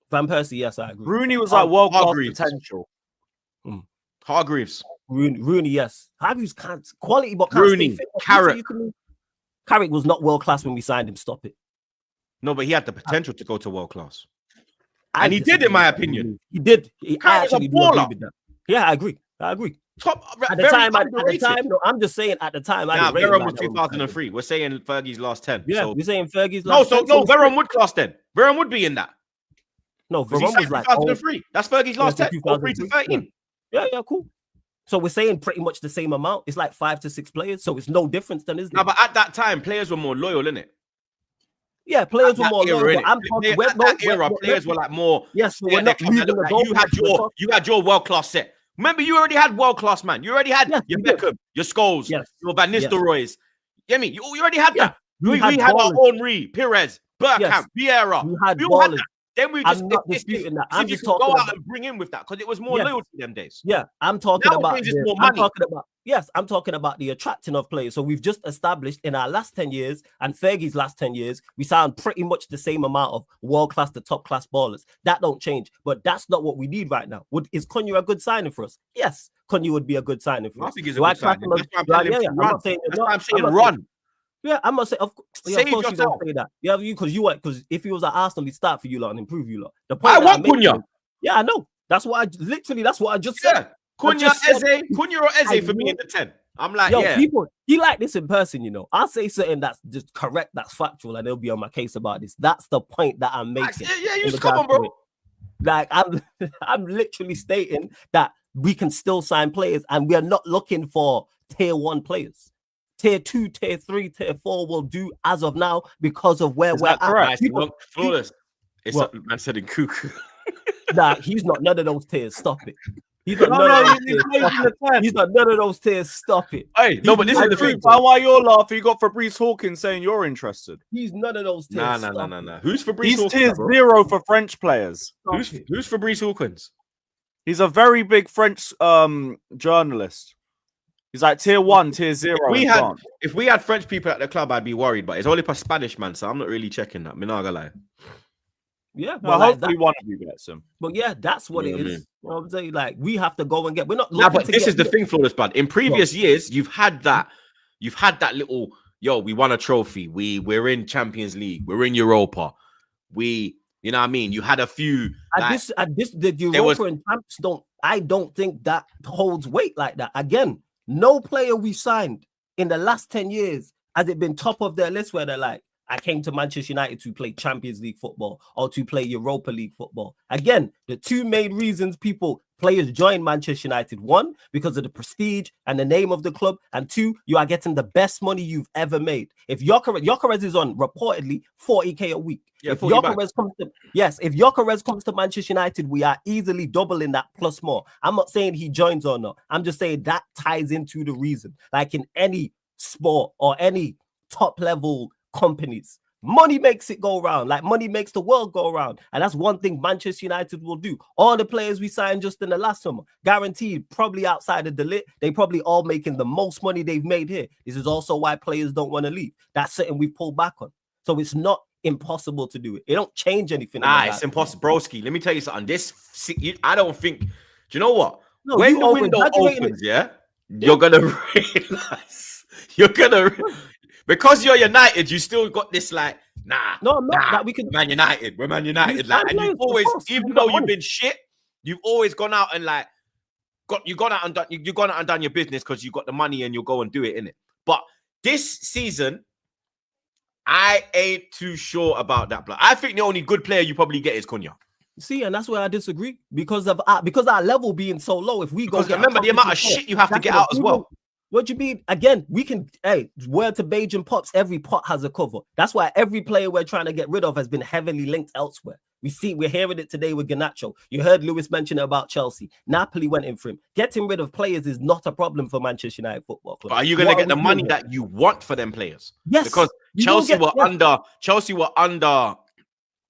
Van Persie, yes, I agree. Rooney was like world class potential. Hargreaves, Rooney, yes. Hargreaves can't quality, but can't Rooney, Carrick. Carrick was not world class when we signed him. Stop it. No, but he had the potential to go to world class. And he did, in my opinion. He did. He actually agree with that. Yeah, I agree. At the very time, underrated. no, I'm just saying at the time. I Nah, didn't rate him Veron like was that all the time. 2003. We're saying Fergie's last 10. Yeah, So we're saying Fergie's last. no, Veron would class then. Veron would be in that. No, Because he Veron signed was like 2003. That's Fergie's last 10. 03 to 2003. 13. Yeah, cool. So we're saying pretty much the same amount. It's like 5 to 6 players. So it's no difference then, isn't it? No, but at that time, players were more loyal, innit? Yeah, players were more loyal. I'm talking at that era. Players were like more. Yes, but we're not moving the goalposts. You had your world class set. Remember, you already had world class man. You already had your Beckham, your Scholes, your Van Nistelrooys. You know what I mean? You already had that. We had our Henry, Perez, Bergkamp, Vieira. We had that. Then we just I'm not disputing that. I'm just talking talking go out about, and bring in with that because it was more loyalty them days. Yeah, I'm talking now about. More money. I'm talking about the attracting of players. So we've just established in our last 10 years and Fergie's last 10 years, we signed pretty much the same amount of world-class to top-class ballers. That don't change, but that's not what we need right now. Is Cunha a good signing for us? Yes, Cunha would be a good signing for us. I think he's a good signing. That's why I'm saying run. Yeah, I'm not saying. Of course, you don't say that. Yeah, because if he was at Arsenal, he'd start for you lot and improve you lot. The point I want Cunha. Yeah, I know. That's what I just said. Cunha or Eze for me in the 10. I'm like, people, he like this in person, you know. I'll say something that's just correct, that's factual, and they'll be on my case about this. That's the point that I'm making. Yeah, you just come on, bro. Like I'm literally stating that we can still sign players, and we are not looking for tier 1 players. Tier 2, tier 3, tier 4 will do as of now because of where we're at. Flawless. It's man said in cuckoo. Nah, he's not none of those tiers. Stop it. He's not none of those tiers. Stop it. Hey, no, but this is the truth. Why you're laughing? You got Fabrice Hawkins saying you're interested. He's none of those tiers. Nah. Who's Fabrice Hawkins? He's tier 0 for French players. Who's Fabrice Hawkins? He's a very big French journalist. He's like tier 1, tier 0. If we had French people at the club, I'd be worried. But it's only for Spanish man, so I'm not really checking that. I'm not gonna lie. Yeah, well, hopefully one of you gets him. But yeah, that's what it is. You know what I'm saying? Like we have to go and get. We're not. But this is the thing, Flawless Blood. In previous years, you've had that little we won a trophy. We're in Champions League. We're in Europa. You know what I mean? You had a few. The Europa and champs don't. I don't think that holds weight like that. Again, no player we signed in the last 10 years has it been top of their list where they're like, I came to Manchester United to play Champions League football or to play Europa League football. Again, the two main reasons players join Manchester United: one, because of the prestige and the name of the club, and two, you are getting the best money you've ever made. If Gyökeres is on reportedly 40k a week. Yeah, if Gyökeres comes to Manchester United, we are easily doubling that plus more. I'm not saying he joins or not. I'm just saying that ties into the reason. Like in any sport or any top level companies, money makes it go round. Like money makes the world go round, and that's one thing Manchester United will do. All the players we signed just in the last summer, guaranteed, probably outside of the lit, they probably all making the most money they've made here. This is also why players don't want to leave. That's something we've pulled back on. So it's not impossible to do it. It don't change anything. It's impossible, broski. Let me tell you something. I don't think. Do you know what? No, when the window opens, you're gonna realize. Because you're United, you still got this like, no, I'm not. That we can. Man United, we're Man United. Like, and you've always, even though you've been shit, you've always gone out and like, you've gone out and done your business because you got the money and you'll go and do it, innit? But this season, I ain't too sure about that. But I think the only good player you probably get is Cunha. See, and that's where I disagree because our level being so low. If we go, remember the amount of shit you have to get out as well. What do you mean? Again, we can, word to Bajan Pops, every pot has a cover. That's why every player we're trying to get rid of has been heavily linked elsewhere. We're hearing it today with Garnacho. You heard Lewis mention it about Chelsea. Napoli went in for him. Getting rid of players is not a problem for Manchester United Football Club. But are you going to get the money that you want for them players? Yes. Because Chelsea were under.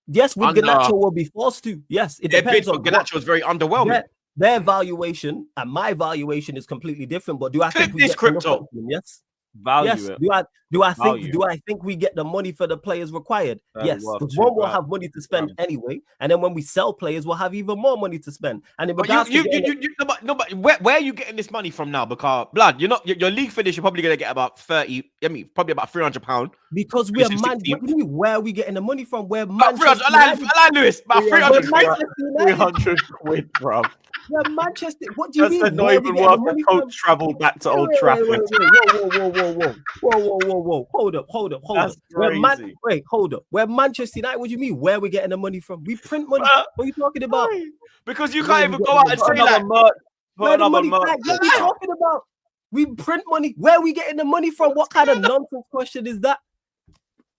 Yes, with Garnacho will be forced to. Yes, it depends on Garnacho was very underwhelming. Their valuation and my valuation is completely different. But do I think we this get crypto? Yes. Value yes. it. Do I think we get the money for the players required? Yes. Because one will have money to spend anyway, and then when we sell players, we'll have even more money to spend. And in regards but where are you getting this money from now? Because blood, your league finish, you're probably gonna get about 30. I mean, probably about £300. Because we're man. Where are we getting the money from? We're Manchester. I Lewis, about 300 quid, bro. We're Manchester. What do you That's mean? not Where we even getting the worth money the coach from? travel back to Old Wait, Trafford. Whoa. Hold up. That's crazy. Hold up. We're Manchester United. What do you mean? Where we getting the money from? We print money. What are you talking about? Because you can't even go out and Put say another like, merch. Put Where the another money merch. back? What are we talking about? We print money. Where are we getting the money from? What kind of nonsense question is that?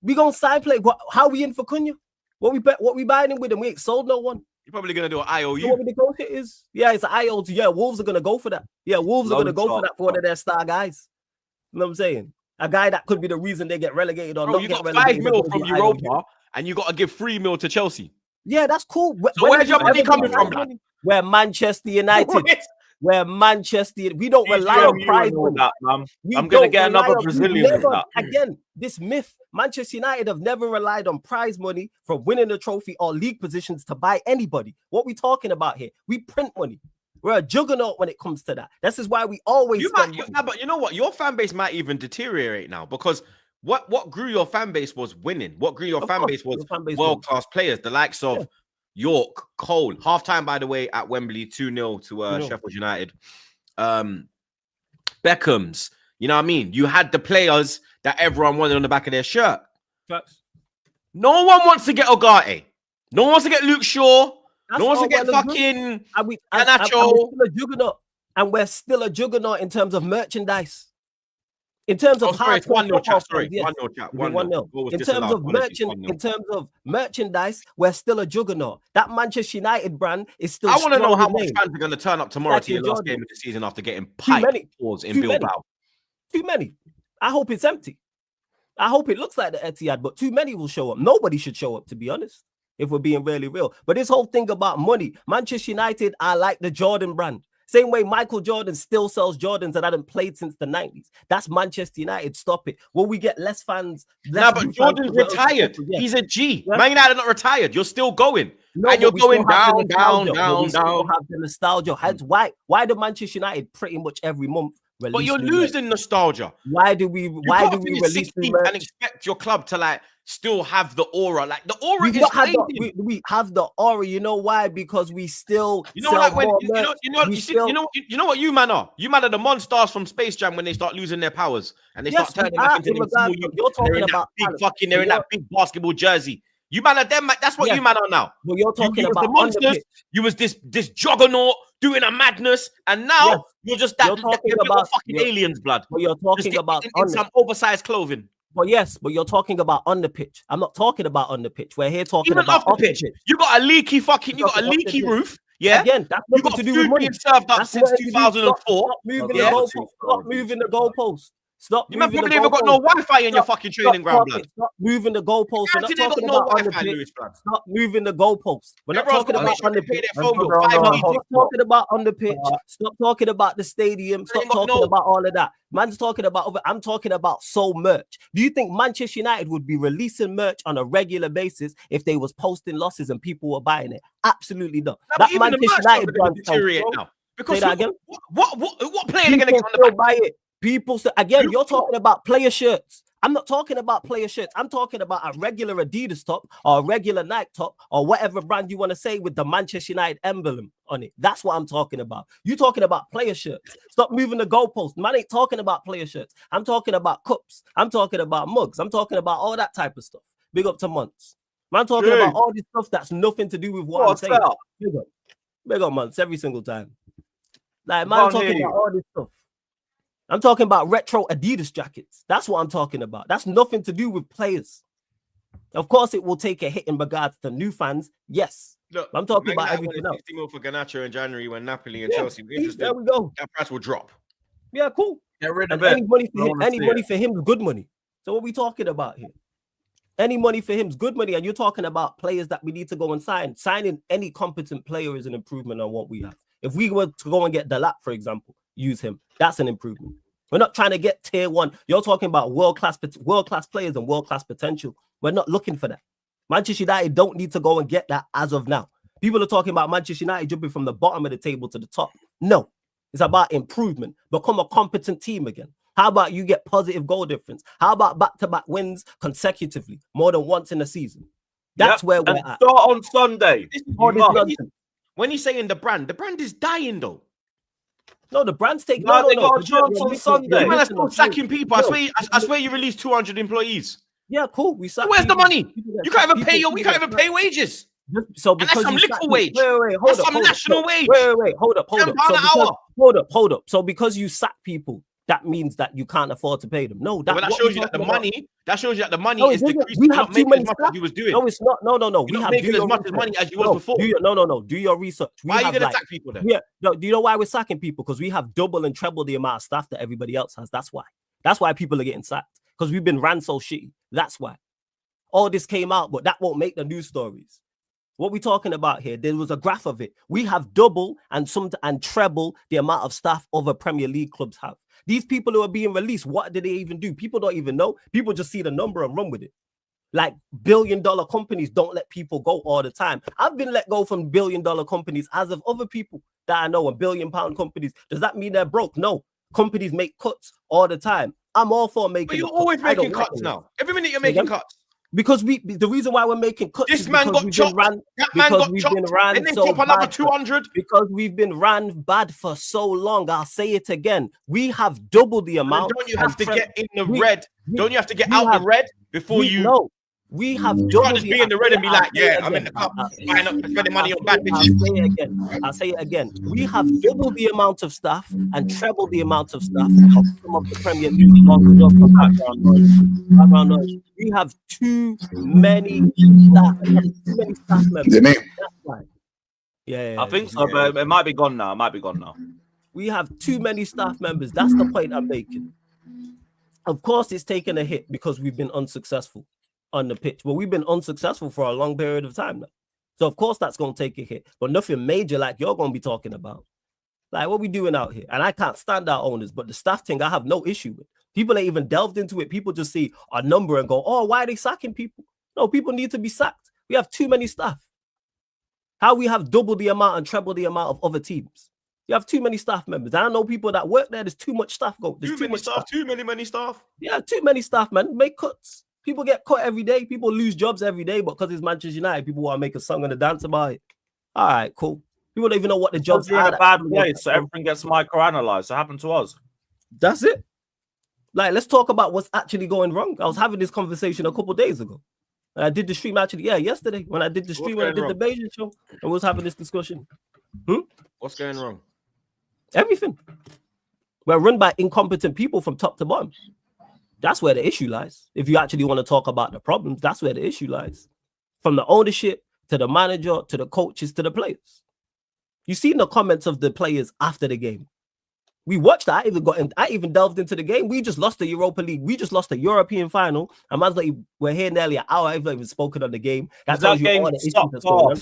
We gonna side play. How we in for Cunha? What we buying him with, and we ain't sold no one. you're probably gonna do an So IOU. what we negotiate is, it's an IOU. Yeah, Wolves are gonna go for that. Yeah, Wolves are gonna go for that for one of their star guys. You know what I'm saying? A guy that could be the reason they get relegated or Bro, not you get got relegated. 5 mil from Europa, and you got to give 3 mil to Chelsea. Yeah, that's cool. So where's your money coming from, lad? We're Manchester United. We're Manchester. We don't rely on prize money. I'm gonna get another Brazilian with that. Again, this myth. Manchester United have never relied on prize money from winning a trophy or league positions to buy anybody. What we talking about here? We print money. We're a juggernaut when it comes to that. This is why we always spend money. But you know what? Your fan base might even deteriorate now because what grew your fan base was winning. What grew your fan base was world-class players, the likes of York, Cole. Halftime, by the way, at Wembley, 2-0 to Sheffield United. Beckham's. You know what I mean? You had the players that everyone wanted on the back of their shirt. Facts. No one wants to get Ogate. No one wants to get Luke Shaw. No one wants to get well fucking Garnacho. We're still a juggernaut, and we're still a juggernaut in terms of merchandise. In terms of it's 1-0 chat. Sorry, yes. 1-0 chat. 1-0. In terms of merchandise, we're still a juggernaut. That Manchester United brand is still. I want to know how much fans are going to turn up tomorrow to your last game of the season after getting piped in Bilbao. Too many. I hope it's empty. I hope it looks like the Etihad, but too many will show up. Nobody should show up, to be honest, if we're being really real. But this whole thing about money, Manchester United are like the Jordan brand. Same way Michael Jordan still sells Jordans that hadn't played since the 90s. That's Manchester United. Stop it. Will we get less fans? But Jordan's retired. He's a G. Man United are not retired. You're still going. No, and you're going down. We still have the nostalgia. Why do Manchester United pretty much every month? But you're losing nostalgia. Why do we release and expect your club to like still have the aura? Like the aura we have the aura. You know why? Because we still you know what you man are? You man are the monsters from Space Jam when they start losing their powers and they start turning back into you're talking about they're in that big basketball jersey. You man are them. That's what you man are now. But you're talking about the monsters. You was this juggernaut doing a madness, and now you're just that. You're about fucking aliens, blood. But you're talking about in some oversized clothing. But you're talking about on the pitch. I'm not talking about on the pitch. We're here talking even about off the pitch. You got a leaky roof. Yeah. Again, that's nothing to do with money. Served up since 2004. Stop moving the goalpost. Stop you probably never got no Wi-Fi in your fucking training ground, blood. Stop moving the goalpost. We're not talking about on the pitch. Stop moving the goalpost. We're not talking about on the pitch. Stop talking about on the pitch. Stop talking about the stadium. Stop talking about all of that. Man's talking about I'm talking about sold merch. Do you think Manchester United would be releasing merch on a regular basis if they was posting losses and people were buying it? Absolutely not. That Manchester United brand deteriorate now. Because what player are going to get on the back? Buy it? People again, you're talking about player shirts. I'm not talking about player shirts. I'm talking about a regular Adidas top or a regular Nike top or whatever brand you want to say with the Manchester United emblem on it. That's what I'm talking about. You're talking about player shirts. Stop moving the goalpost. Man ain't talking about player shirts. I'm talking about cups. I'm talking about mugs. I'm talking about all that type of stuff. Big up to Months. Man talking about all this stuff that's nothing to do with what I'm saying. Big up Months every single time. Like man talking about all this stuff. I'm talking about retro Adidas jackets. That's what I'm talking about. That's nothing to do with players. Of course, it will take a hit in regards to new fans. Yes. Look, I'm talking about everything else. 60 mil for Garnacho in January when Napoli and Chelsea were interested. There we go. That price will drop. Yeah, cool. Get rid of it. Any money for him is good money. So what are we talking about here? Any money for him is good money. And you're talking about players that we need to go and sign. Signing any competent player is an improvement on what we have. If we were to go and get Delap, for example, use him. That's an improvement. We're not trying to get tier one. You're talking about world-class players and world-class potential. We're not looking for that. Manchester United don't need to go and get that as of now. People are talking about Manchester United jumping from the bottom of the table to the top. No, it's about improvement. Become a competent team again. How about you get positive goal difference? How about back-to-back wins consecutively, more than once in a season? That's where we're at. Start on Sunday. when you're saying the brand is dying though. No, the brand's taking. No, No, they no, got a chance on Sunday. You man are still sacking people. I swear you released 200 employees. Yeah, cool. We sack. Where's the money? You can't even pay people. you can't even pay wages. So And because that's some you little sack wage. Wait, That's some national wage. Wait, hold up. £10 So an hour. hold up. So because you sack people, that means that you can't afford to pay them. No, That shows you that the money. That shows you that the money is decreasing. We You're have not too making many as much staff. as you was doing. No, it's not. No. You're not making as much money as you was before. No. Do your research. Why are you gonna sack people then? Yeah. No. Do you know why we're sacking people? Because we have double and treble the amount of staff that everybody else has. That's why. That's why people are getting sacked. Because we've been ran so shitty. That's why. All this came out, but that won't make the news stories. What we're talking about here, there was a graph of it. We have double and treble the amount of staff other Premier League clubs have. These people who are being released, what did they even do? People don't even know. People just see the number and run with it. Like billion-dollar companies don't let people go all the time. I've been let go from billion-dollar companies as of other people that I know, and billion-pound companies. Does that mean they're broke? No. Companies make cuts all the time. I'm all for making. But you're always making cuts now. Every minute you're making cuts. Because the reason why we're making cuts. This man got chopped. That man got chopped. And then chop another 200. Because we've been ran bad for so long. I'll say it again. We have double the amount. Don't you have to get in the red? Don't you have to get out the red before you? No. We have double. You can't just be in the red and be like, yeah, I'm in the cup, buying up, spending money on bad bitches. I'll say it again. We have double the amount of staff and treble the amount of staff of some of the Premier League. Background noise. We have too many staff members. That's why. Yeah, I think so, but it might be gone now. We have too many staff members. That's the point I'm making. Of course, it's taken a hit because we've been unsuccessful on the pitch, but we've been unsuccessful for a long period of time now. So of course that's going to take a hit, but nothing major like you're going to be talking about. Like what we doing out here? And I can't stand our owners, but the staff thing I have no issue with. People ain't even delved into it. People just see a number and go, oh, why are they sacking people? No, people need to be sacked. We have too many staff. How we have double the amount and treble the amount of other teams. You have too many staff members. I know people that work there. There's too much staff going. There's too much staff. Too many staff. Yeah, too many staff, man. Make cuts. People get cut every day. People lose jobs every day, but because it's Manchester United, people want to make a song and a dance about it. All right, cool. People don't even know what the jobs are. In a bad place, so everything gets microanalyzed. It happened to us. That's it. Like, let's talk about what's actually going wrong. I was having this conversation a couple of days ago. And I did the stream yesterday when I did the stream, when I did the Beijing show, and we was having this discussion. What's going wrong? Everything. We're run by incompetent people from top to bottom. That's where the issue lies. If you actually want to talk about the problems, that's where the issue lies. From the ownership to the manager to the coaches to the players. You seen the comments of the players after the game. We watched that. I even delved into the game. We just lost the Europa League. We just lost the European final. And man's like, we're here nearly an hour. I've not even spoken on the game. That tells you all the issues that's going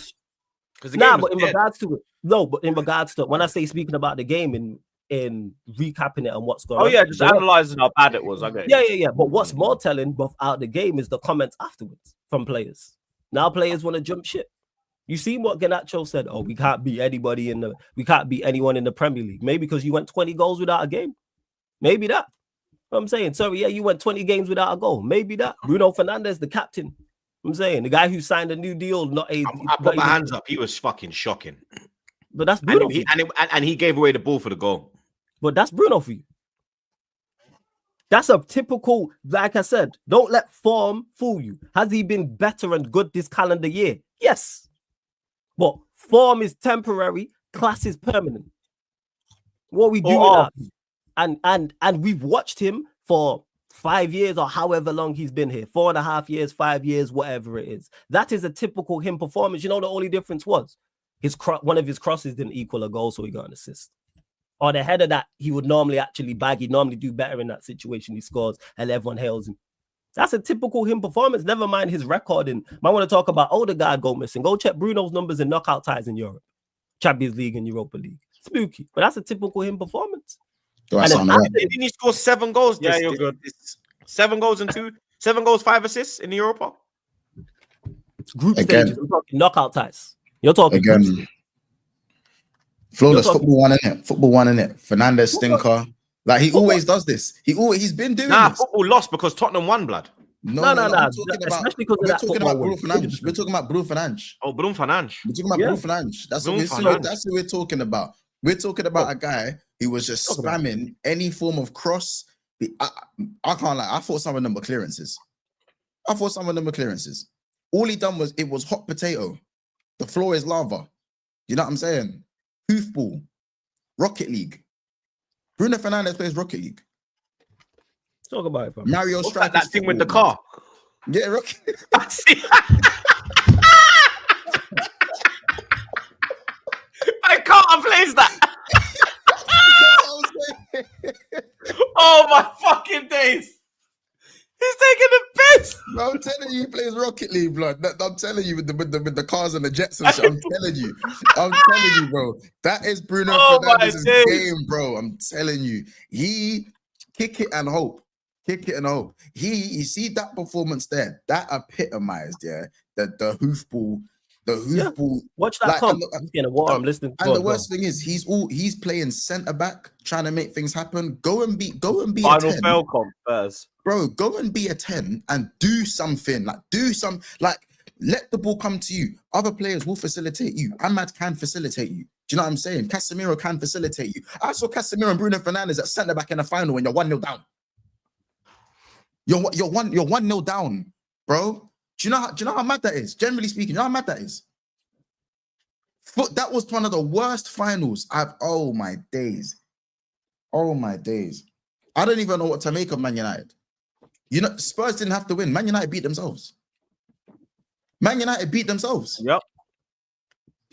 on. But in regards to it, but in regards to when I say speaking about the game in recapping it and what's going on. Oh yeah, just analyzing how bad it was. Okay. Yeah. But what's more telling out the game is the comments afterwards from players. Now players want to jump ship. You see what Garnacho said? Oh, we can't beat anyone in the Premier League. Maybe because you went 20 goals without a game. Maybe that. I'm saying, sorry, yeah, you went 20 games without a goal. Maybe that. Bruno Fernandes, the captain. I'm saying the guy who signed a new deal, I put my hands up. He was fucking shocking. But that's Bruno. And he gave away the ball for the goal. But that's Bruno for you. That's a typical, like I said, don't let form fool you. Has he been better and good this calendar year? Yes. But form is temporary, class is permanent. What we do with that? And we've watched him for 5 years or however long he's been here, 4.5 years, 5 years, whatever it is. That is a typical him performance. You know, the only difference was one of his crosses didn't equal a goal, so he got an assist. Or the header that he would normally actually bag, he'd normally do better in that situation. He scores and everyone hails him. That's a typical him performance. Never mind his record. And I want to talk about Odegaard go missing. Go check Bruno's numbers in knockout ties in Europe, Champions League and Europa League. Spooky, but that's a typical him performance. Didn't he score 7 goals? Yeah, you're good. 7 goals and 5 assists in Europa. Group stages. I'm talking knockout ties. You're talking again. Flawless football one in it. Fernandes stinker. Like he always does this. He's been doing this. Football lost because Tottenham won, blood. No. Especially because we're talking about Bruno Fernandes. We're talking about Bruno Fernandes. Oh, Bruno Fernandes. We're talking about Bruno Fernandes. That's what we're talking about. We're talking about a guy who was just spamming any form of cross. I can't lie. I thought some of them were clearances. All he done was, it was hot potato. The floor is lava. You know what I'm saying? Hoofball. Rocket League. Bruno Fernandes plays Rocket League. Talk about it, fam. Mario Strikers. That thing with the car. Yeah, Rocket. My car plays that. Oh my fucking days. He's taking the piss. I'm telling you, he plays Rocket League, blood. I'm telling you, with the cars and the jets and shit. I'm telling you, bro. That is Bruno Fernandes' game, bro. I'm telling you. He kick it and hope. You see that performance there, that epitomized, the hoofball. The hoofball. Watch that come. I'm listening. And the worst thing is, he's playing centre back, trying to make things happen. Go and be Final a 10. fail comp, Spurs. Bro, go and be a 10 and do something. Let the ball come to you. Other players will facilitate you. Ahmad can facilitate you. Do you know what I'm saying? Casemiro can facilitate you. I saw Casemiro and Bruno Fernandes at centre back in the final when you're 1-0 down. You're 1-0 down, bro. Do you know how mad that is? Generally speaking, you know how mad that is? That was one of the worst finals oh my days. I don't even know what to make of Man United. You know, Spurs didn't have to win. Man United beat themselves. Yep.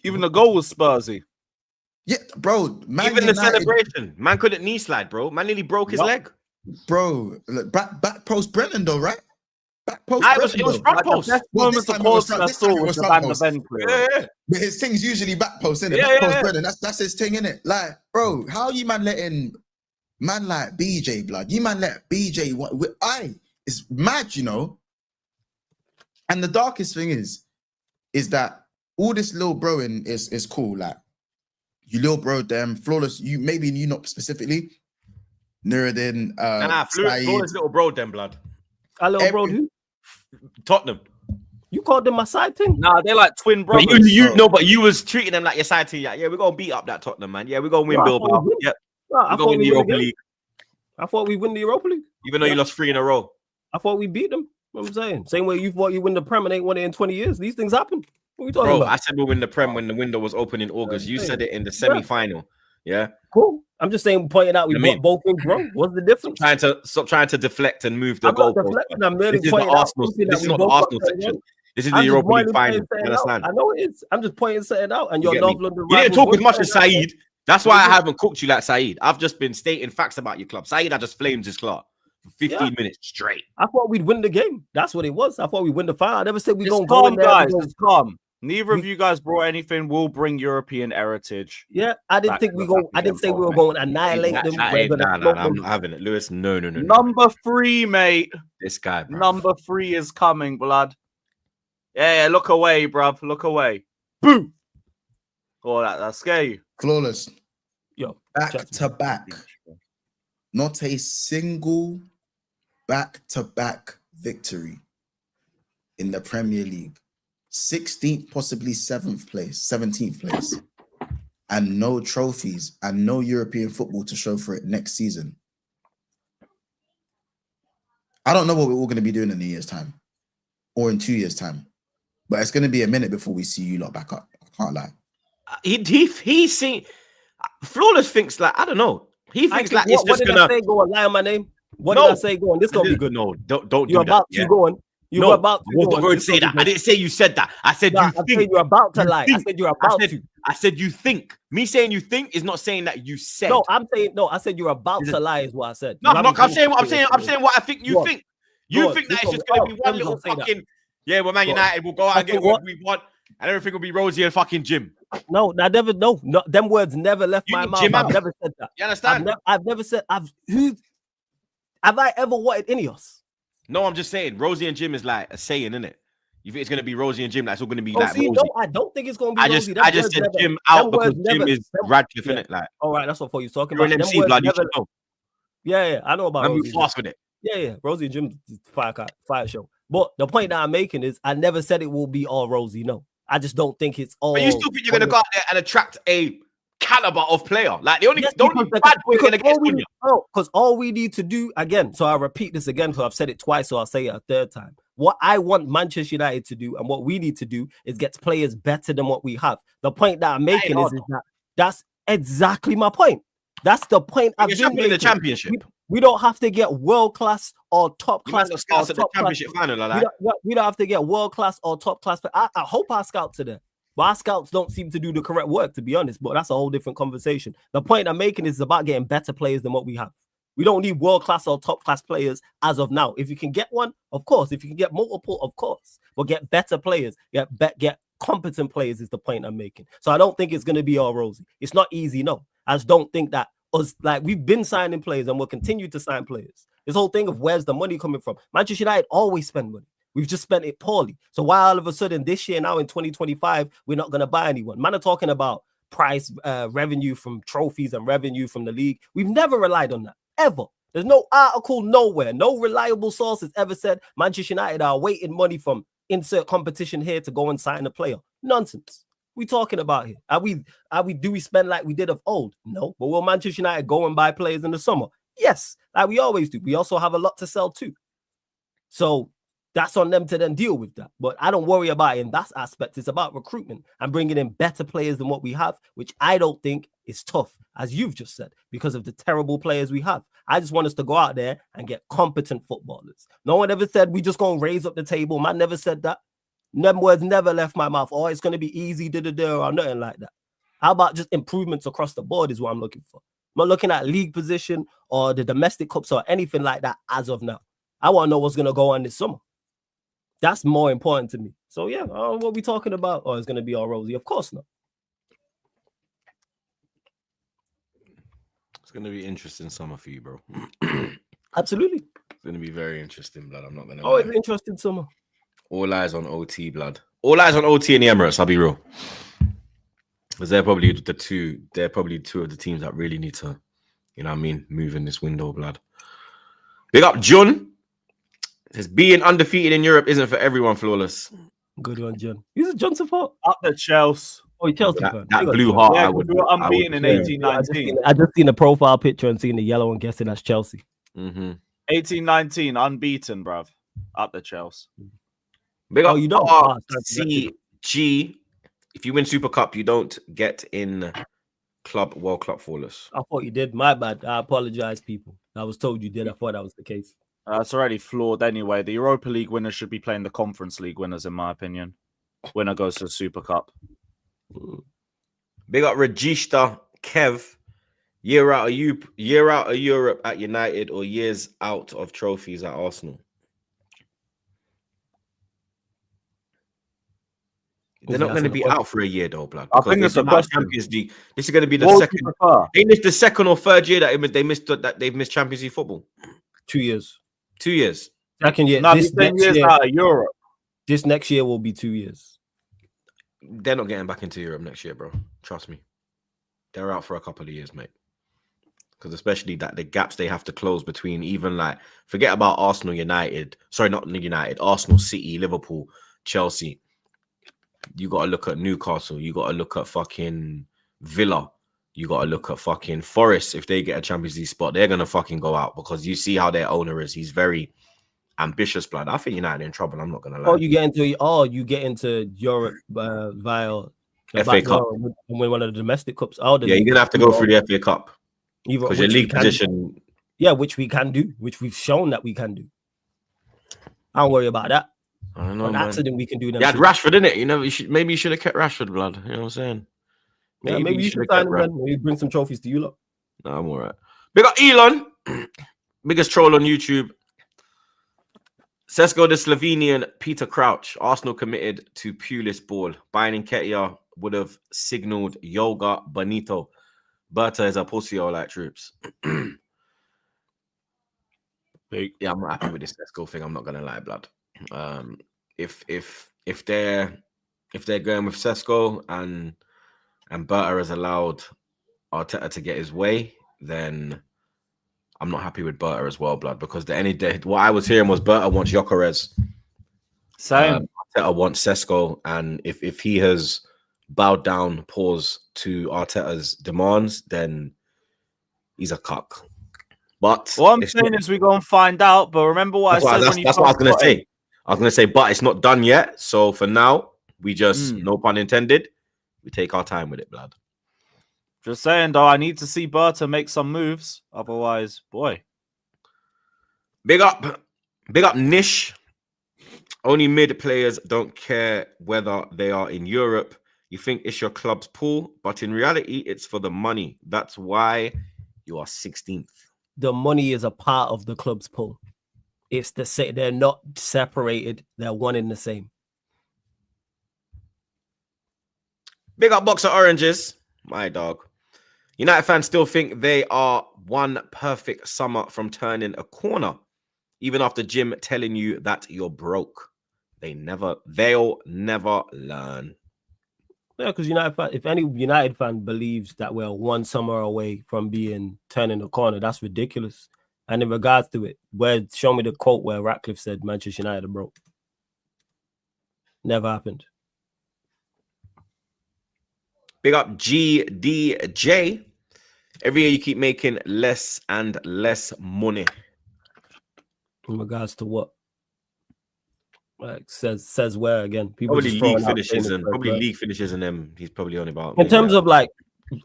Even the goal was Spursy. Yeah, bro. Even the celebration. Man couldn't knee slide, bro. Man nearly broke his leg. Bro, back post Brennan though, right? Back post. It was front post. The best moment of course I saw was the Van de Ven clear. Yeah. But his thing's usually back post, isn't it? Yeah, back post yeah. Brennan. That's his thing, innit? Like, bro, how you man letting man like BJ, blood? You man let BJ. It's mad, you know. And the darkest thing is that all this little broing is cool. Like, you little bro them flawless. You not specifically. Nuruddin, flawless little bro them, blood. A little bro who? Tottenham. You called them my side team? Nah, they're like twin brothers. But you was treating them like your side team. Yeah, we're gonna beat up that Tottenham, man. Yeah, we're gonna win Bilbao. Yeah, we're gonna win the Europa League. I thought we win the Europa League. Even though you lost 3 in a row. I thought we beat them. What I'm saying. Same way you thought you win the Prem and ain't won it in 20 years. These things happen. What are we talking about? I said we'll win the Prem when the window was open in August. You said it in the semi-final. Yeah. Cool. I'm just saying, pointing out we got both things wrong. What's the difference? Stop trying to deflect and move the goalpost. I'm merely pointing out. This is not the Arsenal section. This is the Europa League final. Understand? I know it is. I'm just pointing something out. And you're North London. You didn't talk as much as Saeed. That's why I haven't cooked you like Saeed. I've just been stating facts about your club. Saeed, I just flamed his club for 15 minutes straight. I thought we'd win the game. That's what it was. I thought we'd win the final. I never said we're going to go in there. Guys, it's calm. Neither of you guys brought anything. Will bring European heritage. Yeah, I didn't think I didn't say we were going to annihilate them. Nah, I'm not having it, Lewis. No. Number 3, mate. This guy, bro. Number 3 is coming, blood. Yeah, look away, bruv. Look away. Boo. Oh, that scare you. Flawless. Yo, back to back. Not a single back-to-back victory in the Premier League. 16th, possibly 17th place, and no trophies and no European football to show for it next season. I don't know what we're all going to be doing in a year's time or in 2 years' time, but it's going to be a minute before we see you lot back up. I can't lie. He's seen Flawless thinks like, I don't know. He thinks like it's just gonna go and lie on my name. What did I say? Go on. This gonna be good. No, don't. You're about to go on. You were about to. I wasn't going to say that. I didn't say you said that. I said you think. You're about to lie. I said you're about to. I said you think. Me saying you think is not saying that you said. No, I'm saying no. I said you're about to lie is what I said. No, I'm saying what I'm saying. I'm saying what I think you think. You think that it's just going to be one little fucking. Yeah, well, Man United will go out and get what we want, and everything will be rosy and fucking Jim. No, I never. No, them words never left my mouth. I've never said that. You understand? I've never said. Have I ever wanted Ineos? No, I'm just saying, Rosie and Jim is like a saying, isn't it? You think it's going to be Rosie and Jim? Like, it's all going to be like Rosie. No, I don't think it's going to be Rosie. I just said Jim out because Jim is Radcliffe, innit? Like, all right, that's what you're talking you're about. an MC, blood. You should know. Yeah, I know about Rosie. Fast with it. Yeah. Rosie and Jim's fire show. But the point that I'm making is I never said it will be all rosy. No, I just don't think it's all. But you still think you're going to go out there and attract a caliber of player? Like the only bad boy you're going to get is Cunha. Because all we need to do again. So I'll repeat this again. So I've said it twice. So I'll say it a third time. What I want Manchester United to do and what we need to do is get players better than what we have. The point that I'm making is that that's exactly my point. That's the point I've been making. The championship. We don't have to get world class or top class. Scouts at the championship final, like we don't have to get world class or top class. But I hope our scouts are there. But our scouts don't seem to do the correct work, to be honest. But that's a whole different conversation. The point I'm making is about getting better players than what we have. We don't need world class or top class players as of now. If you can get one, of course. If you can get multiple, of course. But get better players. Get competent players is the point I'm making. So I don't think it's going to be all rosy. It's not easy, no. I just don't think that us, like, we've been signing players and we'll continue to sign players. This whole thing of where's the money coming from? Manchester United always spend money. We've just spent it poorly. So why all of a sudden this year now in 2025 we're not going to buy anyone? Man are talking about price revenue from trophies and revenue from the league. We've never relied on that, ever. There's no article nowhere, no reliable sources ever said Manchester United are waiting money from insert competition here to go and sign a player. Nonsense. We talking about here? Do we spend like we did of old? No. But will Manchester United go and buy players in the summer? Yes, like we always do. We also have a lot to sell too. So that's on them to then deal with that. But I don't worry about it in that aspect. It's about recruitment and bringing in better players than what we have, which I don't think is tough, as you've just said, because of the terrible players we have. I just want us to go out there and get competent footballers. No one ever said we just going to raise up the table. Man never said that. Them words never left my mouth. Oh, it's going to be easy, or nothing like that. How about just improvements across the board is what I'm looking for. I'm not looking at league position or the domestic cups or anything like that as of now. I want to know what's going to go on this summer. That's more important to me. So, yeah, what we talking about? Oh, it's going to be all rosy. Of course not. It's going to be interesting summer for you, bro. Absolutely. It's going to be very interesting, blood. I'm not going to lie. It's interesting summer. All eyes on OT, blood. All eyes on OT in the Emirates, I'll be real. Because they're probably two of the teams that really need to, you know what I mean, move in this window, blood. Big up, John. Says being undefeated in Europe isn't for everyone, Flawless. Good one, John. He's a John support. Up the Chelsea. Oh, Chelsea. That blue heart. Yeah, we were unbeaten in 18-19. I just seen the profile picture and seen the yellow and guessing that's Chelsea. 18-19, unbeaten, bruv. Up the Chelsea. Big up. You don't. CG. If you win Super Cup, you don't get in World Club Flawless. I thought you did. My bad. I apologize, people. I was told you did. I thought that was the case. It's already flawed anyway. The Europa League winners should be playing the Conference League winners, in my opinion. Winner goes to the Super Cup. Big up Regista Kev. Year out of Europe at United or years out of trophies at Arsenal. They're not going to be out for a year, though, blood. I think it's a question. Champions League. This is going to be the second. Ain't this the second or third year that they've missed Champions League football? 2 years. 2 years. Second year. No, this next year out of Europe. This next year will be 2 years. They're not getting back into Europe next year, bro. Trust me. They're out for a couple of years, mate. Because especially that the gaps they have to close between even like forget about Arsenal, United. Sorry, not United. Arsenal, City, Liverpool, Chelsea. You got to look at Newcastle. You got to look at fucking Villa. You got to look at fucking Forest. If they get a Champions League spot, they're going to fucking go out because you see how their owner is. He's very ambitious, blood. I think United are in trouble. I'm not going to lie. You get into Europe via FA Cup and win one of the domestic cups. You're going to have to go through the FA Cup. Because your league position. Yeah, which we can do, which we've shown that we can do. I don't worry about that. I don't know. An accident we can do. You had Rashford, didn't it? You know, maybe you should have kept Rashford, blood. You know what I'm saying? Maybe you should sign him and maybe bring some trophies to you lot. No, I'm all right. We got Elon, biggest troll on YouTube. Sesko the Slovenian Peter Crouch. Arsenal committed to Pulis ball. Buying Nketiah would have signaled Yoga Bonito. Berta is a pussy or like troops. Yeah, I'm not happy with this Sesko thing. I'm not gonna lie, blood. If they're going with Sesko and Berta has allowed Arteta to get his way, then I'm not happy with Berta as well, blood, because what I was hearing was Berta wants Gyökeres. Same. Arteta wants Sesko, and if he has bowed down, to Arteta's demands, then he's a cuck. But What I'm saying is we're going to find out. But remember what I said when you... That's what I was going to say. I was going to say, but it's not done yet. So for now, we just, no pun intended, we take our time with it, blood. Just saying, though, I need to see Berta make some moves. Otherwise, boy. Big up Nish. Only mid players don't care whether they are in Europe. You think it's your club's pool, but in reality, it's for the money. That's why you are 16th. The money is a part of the club's pool. It's the same. They're not separated. They're one in the same. Big up Box of Oranges, my dog. United fans still think they are one perfect summer from turning a corner, even after Jim telling you that you're broke. They'll never learn. Yeah, because if any United fan believes that we're one summer away from turning the corner, that's ridiculous. And in regards to it, show me the quote where Ratcliffe said Manchester United are broke. Never happened. Big up GDJ. Every year you keep making less and less money. In regards to what? Like says where again? People probably league finishes and them. He's probably on about in terms of like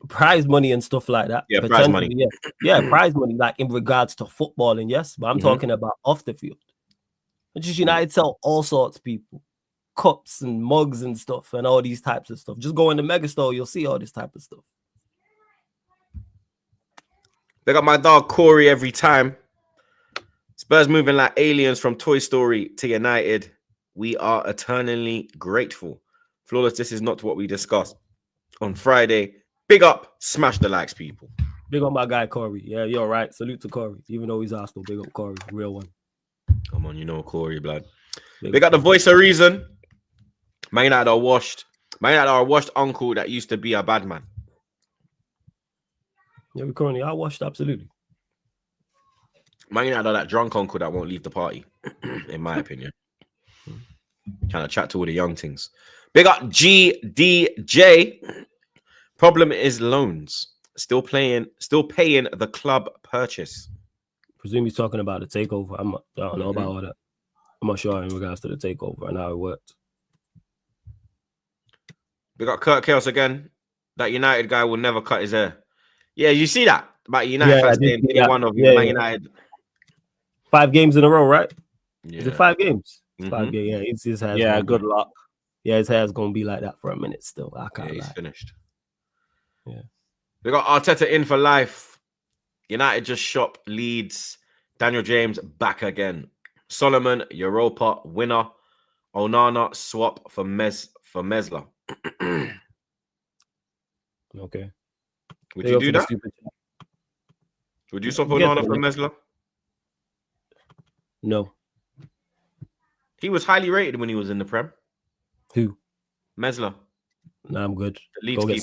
prize money and stuff like that. Yeah, prize money. Yeah, prize money. Like in regards to footballing, yes, but I'm talking about off the field. Manchester United sell all sorts of people, cups and mugs and stuff, and all these types of stuff. Just go in the mega store, you'll see all this type of stuff. They got my dog Corey every time. Spurs moving like aliens from Toy Story to United. We are eternally grateful. Flawless, this is not what we discussed on Friday. Big up, smash the likes, people. Big up my guy Corey. Yeah, you're right. Salute to Corey. Even though he's Arsenal, big up Corey. Real one. Come on, you know Corey, blood. Big up the voice of reason. Man United are washed. Man United are a washed uncle that used to be a bad man. Yeah, we currently are washed, absolutely. Man United are that drunk uncle that won't leave the party, in my opinion. Trying to chat to all the young things. Big up GDJ. Problem is loans. Still paying the club purchase. Presume he's talking about the takeover. I don't know about all that. I'm not sure in regards to the takeover and how it worked. We got Kurt Chaos again. That United guy will never cut his hair. Yeah, you see that? About United fans saying day one of Man United. 5 games in a row, right? Yeah. Is it 5 games? 5 games. Yeah, his hair's good luck. Yeah, his hair's gonna be like that for a minute still. I can't lie. He's finished. Yeah. We got Arteta in for life. United just shop Leeds. Daniel James back again. Solomon, Europa winner. Onana swap for Mesler. Okay. Would you do that? Would you swap Onana for Mesler? No. He was highly rated when he was in the Prem. Who? Mesler. Nah, I'm good. Go get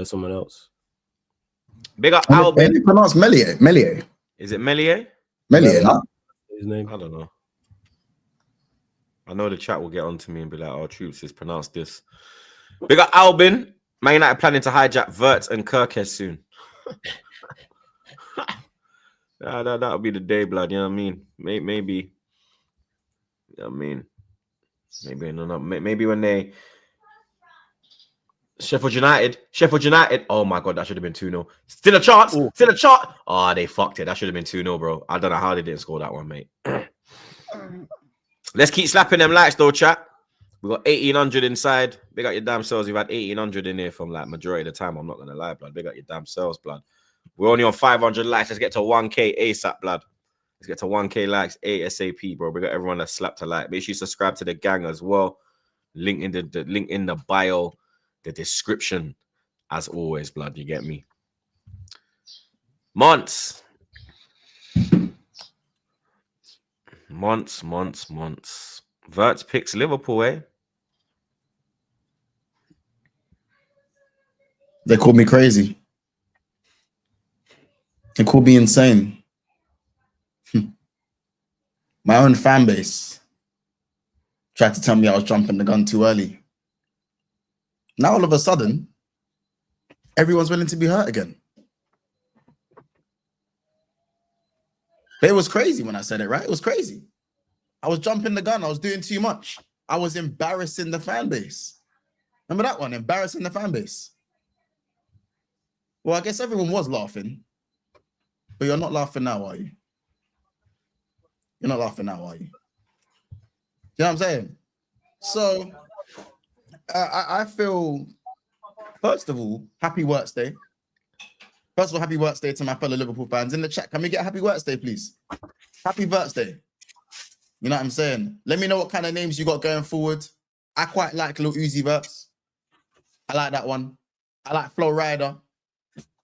someone else. Big up Albin. They pronounce Melier. Is it Melier? Melier, no? His name. I don't know. I know the chat will get on to me and be like, "Oh, Troops is pronounced this." Big up Albin. Man United planning to hijack Wirtz and Kirkes soon. That'll be the day, blood. You know what I mean? Maybe. I mean, maybe when they Sheffield United. Oh my god, that should have been 2-0. Still a chance. Ooh. Still a chance. Oh, they fucked it. That should have been 2-0, bro. I don't know how they didn't score that one, mate. Let's keep slapping them likes though, chat. We got 1,800 inside. Big up your damn selves. We've had 1,800 in here from like majority of the time. I'm not gonna lie, blood. Big up your damn selves, blood. We're only on 500 likes. Let's get to 1K ASAP, blood. Let's get to 1K likes ASAP, bro. We got everyone that slapped a like. Make sure you subscribe to the gang as well. Link in the link in the bio, the description, as always, blood. You get me? Months. Wirtz picks Liverpool, eh? They called me crazy. It could be insane. My own fan base tried to tell me I was jumping the gun too early. Now all of a sudden, everyone's willing to be hurt again. It was crazy when I said it, right? It was crazy. I was jumping the gun. I was doing too much. I was embarrassing the fan base. Remember that one? Embarrassing the fan base. Well, I guess everyone was laughing. But you're not laughing now, are you? You're not laughing now, are you? You know what I'm saying? So, I feel, first of all, happy Wirtz Day. First of all, happy Wirtz Day to my fellow Liverpool fans. In the chat, can we get a happy Wirtz Day, please? Happy Wirtz Day. You know what I'm saying? Let me know what kind of names you got going forward. I quite like Lil Uzi Wirtz. I like that one. I like Flo Rida.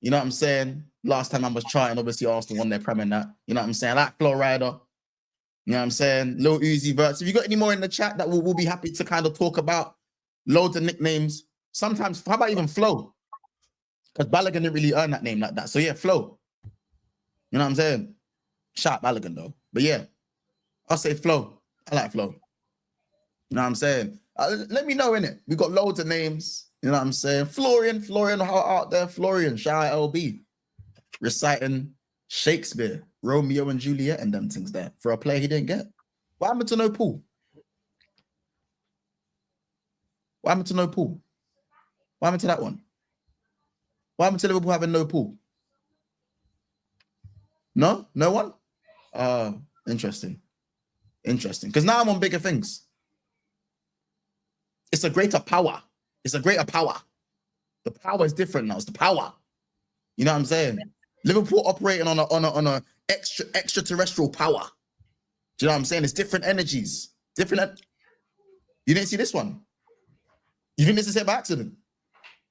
You know what I'm saying? Last time I was charting, obviously Arsenal won their Prem and that. You know what I'm saying? I like Flo Rida. You know what I'm saying? Lil Uzi Wirtz. If you got any more in the chat that we'll be happy to kind of talk about, loads of nicknames. Sometimes, how about even Flo? Because Balogun didn't really earn that name like that. So yeah, Flo. You know what I'm saying? Shout out Balogun though. But yeah, I'll say Flo. I like Flo. You know what I'm saying? Let me know, innit? We got loads of names. You know what I'm saying? Florian, how out there? Florian, shout out LB. Reciting Shakespeare, Romeo and Juliet and them things there for a player he didn't get. What happened to no Paul? What happened to no Paul? What happened to that one? What happened to Liverpool having no Paul? No? No one? Interesting. Interesting. Because now I'm on bigger things. It's a greater power. It's a greater power. The power is different now. It's the power. You know what I'm saying? Liverpool operating on a extraterrestrial power. Do you know what I'm saying? It's different energies. Different. You didn't see this one. You think this is here by accident?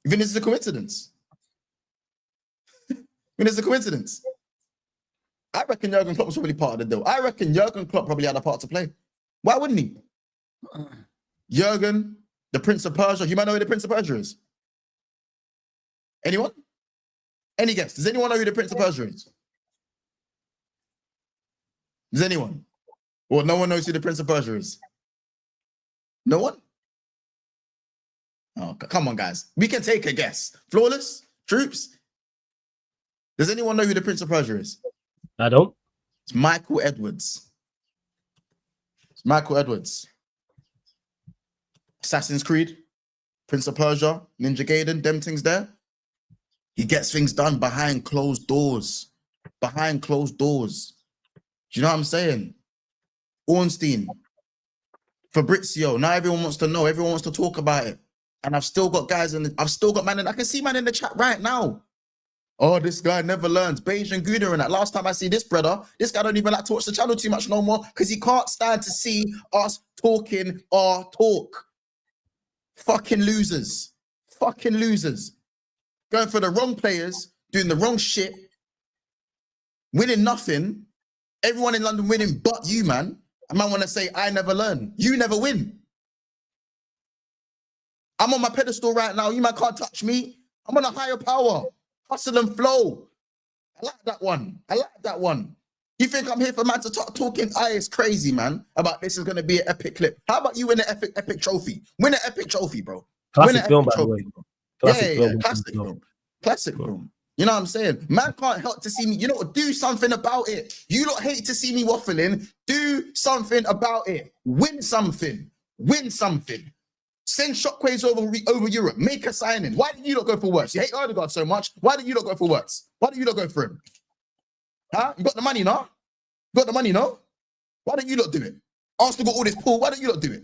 You think this is a coincidence? You think this is a coincidence? I reckon Jurgen Klopp was probably part of the deal. I reckon Jurgen Klopp probably had a part to play. Why wouldn't he? Jurgen, the Prince of Persia. You might know who the Prince of Persia is. Anyone? Any guess? Does anyone know who the Prince of Persia is? Does anyone? Well, no one knows who the Prince of Persia is. No one? Oh, come on, guys. We can take a guess. Flawless? Troops? Does anyone know who the Prince of Persia is? I don't. It's Michael Edwards. It's Michael Edwards. Assassin's Creed, Prince of Persia, Ninja Gaiden, them things there. He gets things done behind closed doors. Behind closed doors. Do you know what I'm saying? Ornstein, Fabrizio. Now everyone wants to know. Everyone wants to talk about it. And I've still got guys and I've still got man. I can see man in the chat right now. Oh, this guy never learns. Beige and Gouda and that. Last time I see this brother, this guy don't even like to watch the channel too much no more because he can't stand to see us talking our talk. Fucking losers. Fucking losers. Going for the wrong players, doing the wrong shit, winning nothing. Everyone in London winning but you, man. A man want to say, I never learn. You never win. I'm on my pedestal right now. You man can't touch me. I'm on a higher power. Hustle and flow. I like that one. I like that one. You think I'm here for man to talk talking? It's crazy, man. About this is going to be an epic clip. How about you win an epic trophy? Win an epic trophy, bro. Classic film, by the way. Classic film. Classic film. Classic film. You know what I'm saying? Man can't help to see me. You know what? Do something about it. You don't hate to see me waffling. Do something about it. Win something. Win something. Send shockwaves over Europe. Make a signing. Why did you not go for Wirtz? You hate Odegaard so much. Why did you not go for Wirtz? Why did you not go for him? Huh? You got the money, no? You got the money, no? Why don't you not do it? Arsenal got all this pull. Why don't you not do it?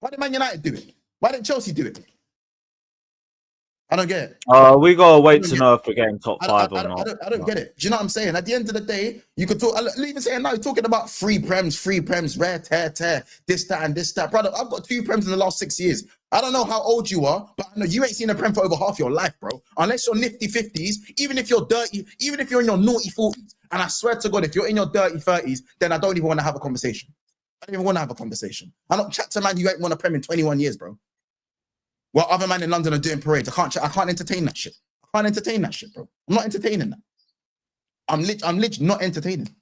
Why did Man United do it? Why didn't Chelsea do it? I don't get it. We gotta wait to know if we're getting top five or not. I don't get it. Do you know what I'm saying? At the end of the day, you could talk. I'm even saying now, you're talking about free prems, rare, tear, this, that, and this, that. Brother, I've got 2 prems in the last 6 years. I don't know how old you are, but I know you ain't seen a prem for over half your life, bro. Unless you're nifty 50s, even if you're dirty, even if you're in your naughty 40s. And I swear to God, if you're in your dirty 30s, then I don't even want to have a conversation. I don't even want to have a conversation. I don't chat to man you ain't won a prem in 21 years, bro. Well, other man in London are doing parades. I can't entertain that shit. I can't entertain that shit, bro. I'm not entertaining that. I'm literally not entertaining.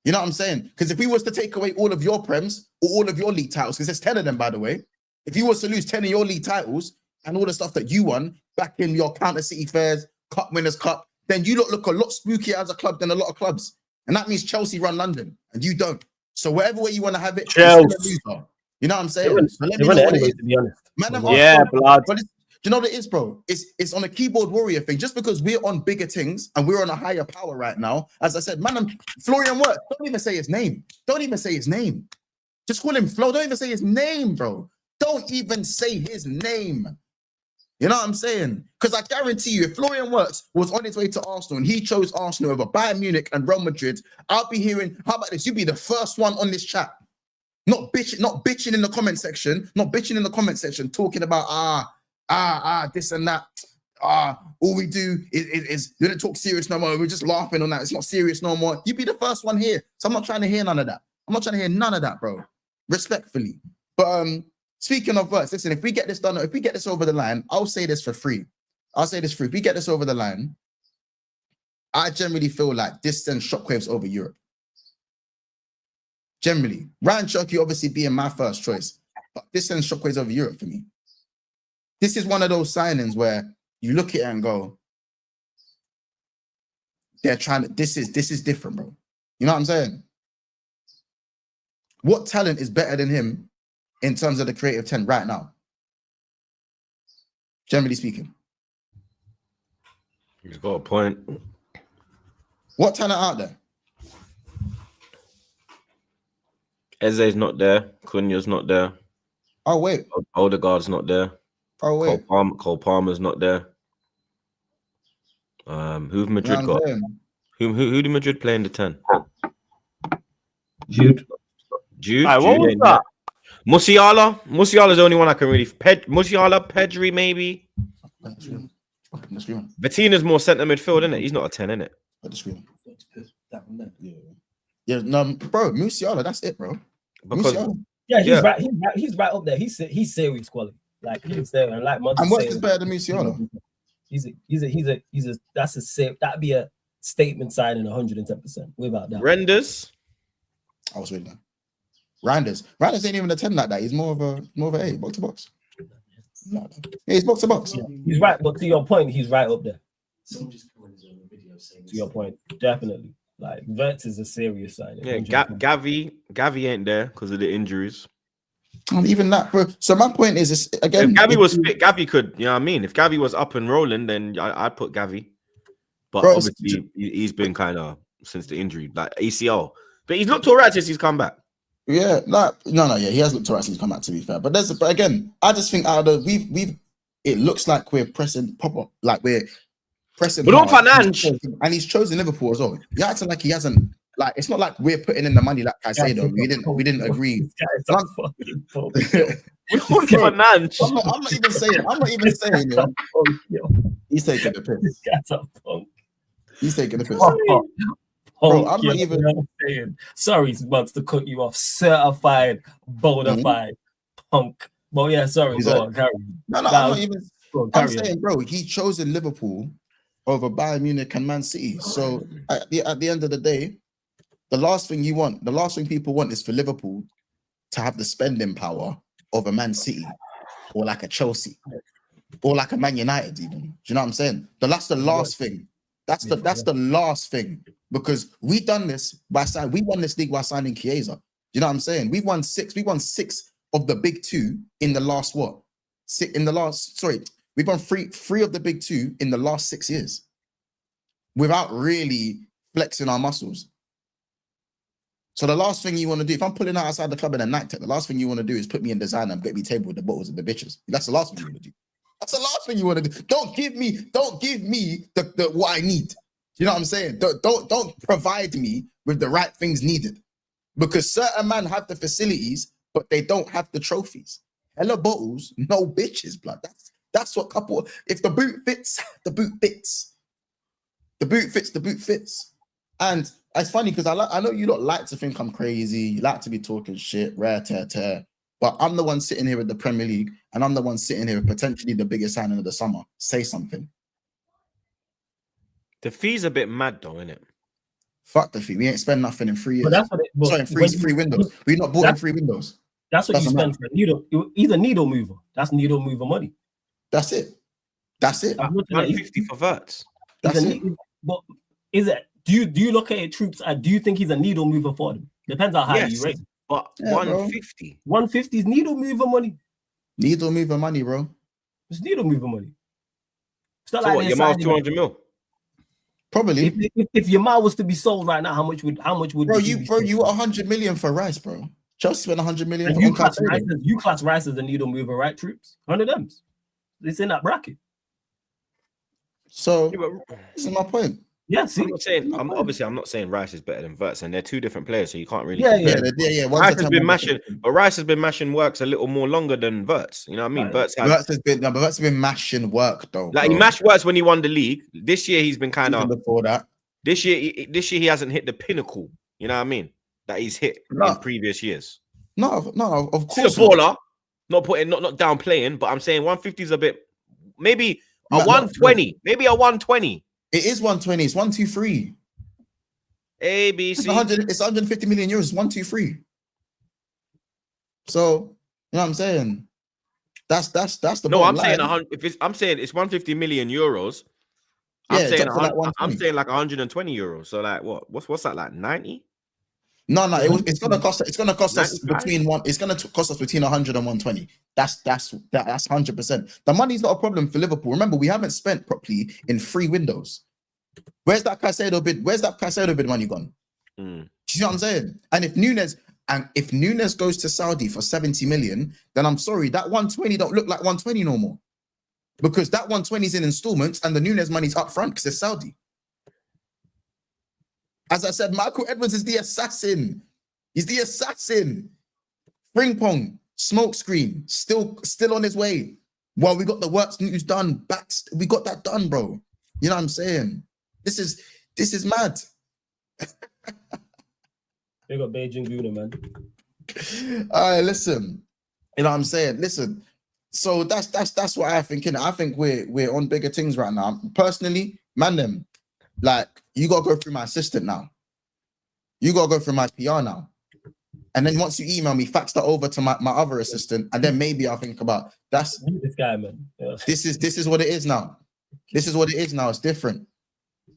You know what I'm saying? Because if we was to take away all of your prems or all of your league titles, because there's 10 of them, by the way, if you was to lose 10 of your league titles and all the stuff that you won back in your Counter City Fairs, Cup Winners' Cup, then you look a lot spookier as a club than a lot of clubs. And that means Chelsea run London and you don't. So whatever way you want to have it, you're still a loser. You know what I'm saying? So let me know what it is. To be honest. Man, Yeah, blood. But do you know what it is, bro? It's on a keyboard warrior thing. Just because we're on bigger things and we're on a higher power right now, as I said, man, Florian Wirtz, don't even say his name. Don't even say his name. Just call him Flo. Don't even say his name, bro. Don't even say his name. You know what I'm saying? Because I guarantee you, if Florian Wirtz was on his way to Arsenal and he chose Arsenal over Bayern Munich and Real Madrid, I'll be hearing, how about this? You'd be the first one on this chat. Not bitching in the comment section, talking about this and that. All we do is we don't talk serious no more. We're just laughing on that. It's not serious no more. You be the first one here. So I'm not trying to hear none of that. I'm not trying to hear none of that, bro. Respectfully. But speaking of Wirtz, listen, if we get this done, if we get this over the line, I'll say this for free. If we get this over the line, I generally feel like this sends shockwaves over Europe. Generally. Ryan Cherky obviously being my first choice, but this sends shockwaves over Europe for me. This is one of those signings where you look at it and go, they're trying to, this is different, bro. You know what I'm saying? What talent is better than him in terms of the creative 10 right now? Generally speaking. He's got a point. What talent out there? Eze's not there. Cunha's not there. Oh, wait. Odegaard's not there. Oh, wait. Cole Palmer's not there. Who've Madrid got? Who did Madrid play in the 10? Jude. Right, what was that? Musiala. Musiala's the only one I can really. Musiala, Pedri, maybe. Bettina's more centre midfield, isn't it? He's not a 10, isn't it? Yeah, no, bro, Musiala, that's it, bro. Because He's right up there. He's serious quality. Like he's there, and like Monty and what's this better than Musiala? That'd be a statement signing 110% without that. Renders. I was reading that. Randers ain't even a 10 like that. He's more of an 8, box to box. No. Yeah, he's box to box. Yeah, he's right, but to your point, he's right up there. To your point, definitely. Like Wirtz is a serious signing. Yeah, Gavi ain't there because of the injuries. And even that, bro. So my point is again, if Gavi was fit, Gavi could, you know what I mean? If Gavi was up and rolling, then I'd put Gavi. But bro, obviously he's been kind of since the injury, like ACL. But he's looked all right since he's come back. Yeah, yeah, he has looked all right since he's come back, to be fair. But again, I just think out of we've it looks like we're pressing pop-up, like we're pressing. But on finance, and he's chosen Liverpool as well. You're acting like he hasn't. Like it's not like we're putting in the money like I say though. We didn't agree. I'm not even saying. Yo. He's taking the piss. He's taking the piss. Bro, I'm not even saying. Sorry, Bugs, to cut you off. Certified, bona fide punk. Well, yeah, sorry. Go on, carry on. No, I'm not even. I'm saying, bro, he's chosen Liverpool over Bayern Munich and Man City. So at the end of the day, the last thing people want is for Liverpool to have the spending power of a Man City or like a Chelsea or like a Man United even. Do you know what I'm saying? That's the last thing. That's the last thing, because we won this league by signing Chiesa. Do you know what I'm saying? We won six of the big two in the last we've won three of the big two in the last 6 years without really flexing our muscles. So the last thing you want to do, if I'm pulling out outside the club in a night tech, the last thing you want to do is put me in design and get me table with the bottles and the bitches. That's the last thing you want to do. That's the last thing you want to do. Don't give me the what I need. You know what I'm saying? Don't provide me with the right things needed. Because certain men have the facilities, but they don't have the trophies. Hella bottles, no bitches, blood. That's what couple. If the boot fits, the boot fits. The boot fits, the boot fits. And it's funny because I know you lot like to think I'm crazy. You like to be talking shit, rare tear. But I'm the one sitting here with the Premier League, and I'm the one sitting here with potentially the biggest signing of the summer. Say something. The fee's a bit mad though, isn't it? Fuck the fee. We ain't spend nothing in 3 years. But that's what it, Sorry, in three windows. We not bought in 3 windows. That's what you spend for a needle. He's a needle mover. That's needle mover money. That's it. That's it. 150 for Wirtz. That's it. But is it? Do you look at it, Troops? Do you think he's a needle mover for them? Depends on how you rate. But 150. 150 is needle mover money. Needle mover money, bro. It's needle mover money. It's not So like what, Yamal's 200 mil? Probably. If Yamal was to be sold right now, how much would bro? You got 100 million for Rice, bro. Chelsea spent 100 million. And you class Rice as a needle mover, right? Troops, 100 of them. It's in that bracket. So this is my point. Yeah, see, I'm not saying Rice is better than Wirtz, and they're two different players, so you can't really. Yeah. Rice has been mashing, but Rice has been mashing works a little more longer than Wirtz. You know what I mean? Wirtz has been mashing work though. Like he mashed works when he won the league. This year he's been kind of before that. This year he hasn't hit the pinnacle. You know what I mean? That he's hit in previous years. No, of course. Still a baller. Not downplaying, but I'm saying 150 is a bit. Maybe a 120. Maybe a 120. It is 120. It's 123. ABC. It's 150 million euros. 123. So you know what I'm saying? That's the. No, I'm saying 100. I'm saying it's 150 million euros. I'm saying like 120 euros. So like what's that, like 90? No, it's gonna cost us between one. It's gonna cost us between 100 and 120. That's 100%. The money's not a problem for Liverpool. Remember, we haven't spent properly in 3 windows. Where's that Caicedo bid money gone? Do you know what I'm saying? And if Nunes goes to Saudi for 70 million, then I'm sorry, that 120 don't look like 120 no more. Because that 120 is in installments and the Nunes money's up front because it's Saudi. As I said, Michael Edwards is the assassin. He's the assassin. Frimpong, smokescreen, still on his way. Well, we got the Wirtz news done. We got that done, bro. You know what I'm saying? This is mad. They got Beijing Guna, man. All right, listen. You know what I'm saying? Listen. So that's what I think. I think we're on bigger things right now. Personally, man, them. Like, you gotta go through my assistant now. You gotta go through my PR now. And then once you email me, fax that over to my other assistant, and then maybe I'll think about this guy, man. Yeah. This is what it is now. This is what it is now. It's different.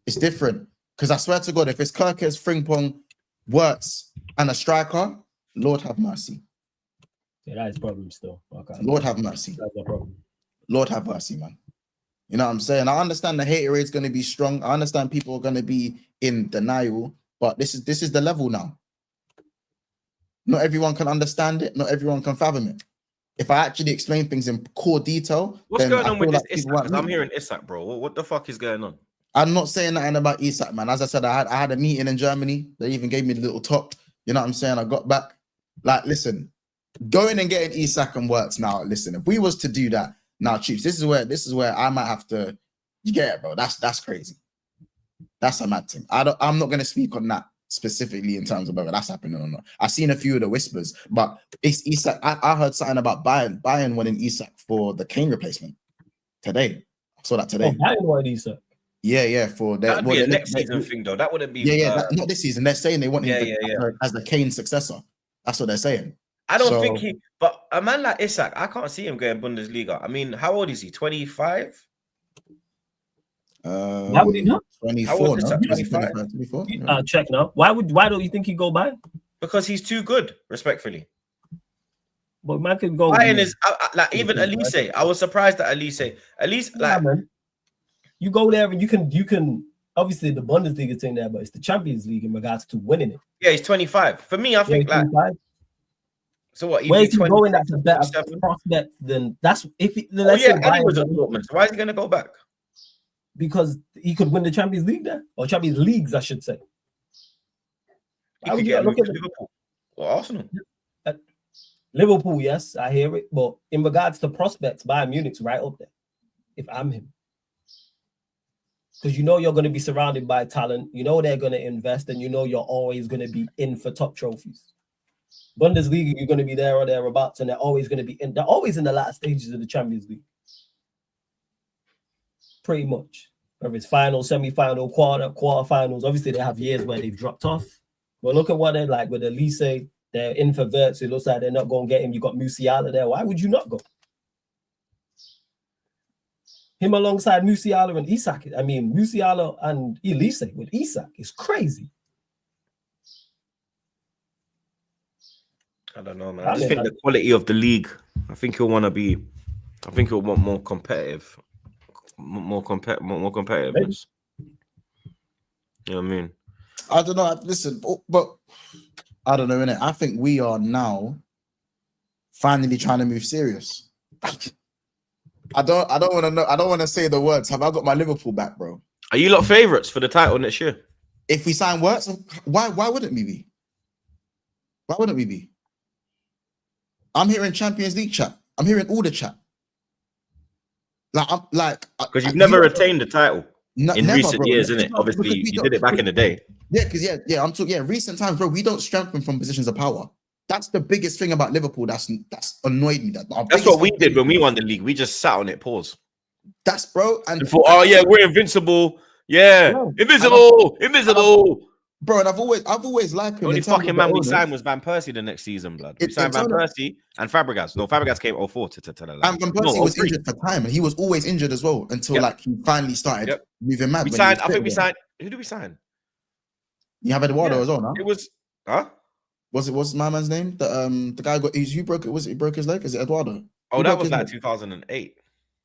It's different. Because I swear to God, if it's Kirkes, Frimpong, Wirtz, and a striker, Lord have mercy. Yeah, that is a problem still. Okay. Lord have mercy. That's a problem. Lord have mercy, man. You know what I'm saying? I understand the hater rate is going to be strong. I understand people are going to be in denial, but this is the level now. Not everyone can understand it. Not everyone can fathom it. If I actually explain things in core detail, what's going on with this Isak? I'm hearing Isak, bro. What the fuck is going on? I'm not saying nothing about Isak, man. As I said, I had a meeting in Germany. They even gave me the little top. You know what I'm saying? I got back. Like, listen, going and getting Isak and Wirtz now. Listen, if we was to do that now, Chiefs, this is where I might have to. You get it, bro? That's crazy. That's a mad thing. I'm not going to speak on that specifically in terms of whether that's happening or not. I've seen a few of the whispers, but it's Isak. I heard something about Bayern wanting Isak for the Kane replacement today. I saw that today. Oh, Bayern wanted Isak. Yeah, for that. That'd be a next season thing, though. That wouldn't be. Not this season. They're saying they want him as the Kane successor. That's what they're saying. I don't think but a man like Isak, I can't see him going Bundesliga. I mean, how old is he? 25? Why would he not? 24. 24. Check now. Why don't you think he go by? Because he's too good, respectfully. But man can go. Bayern is like even Elise. I was surprised at Elise. Man. You go there and you can obviously the Bundesliga thing there, but it's the Champions League in regards to winning it. Yeah, he's 25. For me, I think like 25. So what? Where is he going? That's a better prospect than that's if. And he was at Dortmund. So why is he going to go back? Because he could win the Champions League there, or Champions Leagues, I should say. He could get look at Liverpool or Arsenal. Liverpool, yes, I hear it, but in regards to prospects, Bayern Munich's right up there. If I'm him, because you know you're going to be surrounded by talent, you know they're going to invest, and you know you're always going to be in for top trophies. Bundesliga, you're going to be there or thereabouts, and they're always going to be in. They're always in the last stages of the Champions League, pretty much. whether it's final, semi-final, quarterfinals. Obviously, they have years where they've dropped off. But look at what they're like with Elise. They're in for Wirtz. It looks like they're not going to get him. You got Musiala there. Why would you not go? Him alongside Musiala and Isak. I mean, Musiala and Elise with Isak is crazy. I don't know, man. I just think the quality of the league. I think he'll want to be. I think he'll want more competitive, more competitiveness. You know what I mean? I don't know. Listen, but I don't know, innit? I think we are now finally trying to move serious. I don't want to know. I don't want to say the words. Have I got my Liverpool back, bro? Are you lot favourites for the title next year? If we sign Wirtz, why wouldn't we be? Why wouldn't we be? I'm hearing Champions League chat. I'm hearing all the chat. Because you've never retained the title in recent years, innit? No, Obviously, you did it back in the day. Yeah, because I'm talking. Recent times, bro. We don't strengthen from positions of power. That's the biggest thing about Liverpool. That's annoyed me. That's what we did when we won the league. We just sat on it. Pause. That's bro. And thought, oh yeah, we're invincible. Yeah, no, invincible. Bro, and I've always liked him. The only fucking man we signed was Van Persie the next season, blood. We signed Van Persie and Fabregas. No, Fabregas came 04 to tell her. And Van Persie was injured for time, and he was always injured as well until like he finally started moving mad. We signed. I think we signed. Who did we sign? You have Eduardo as well, no? It was. Huh? What's my man's name? The guy who broke it. Was it broke his leg? Is it Eduardo? Oh, that was like 2008.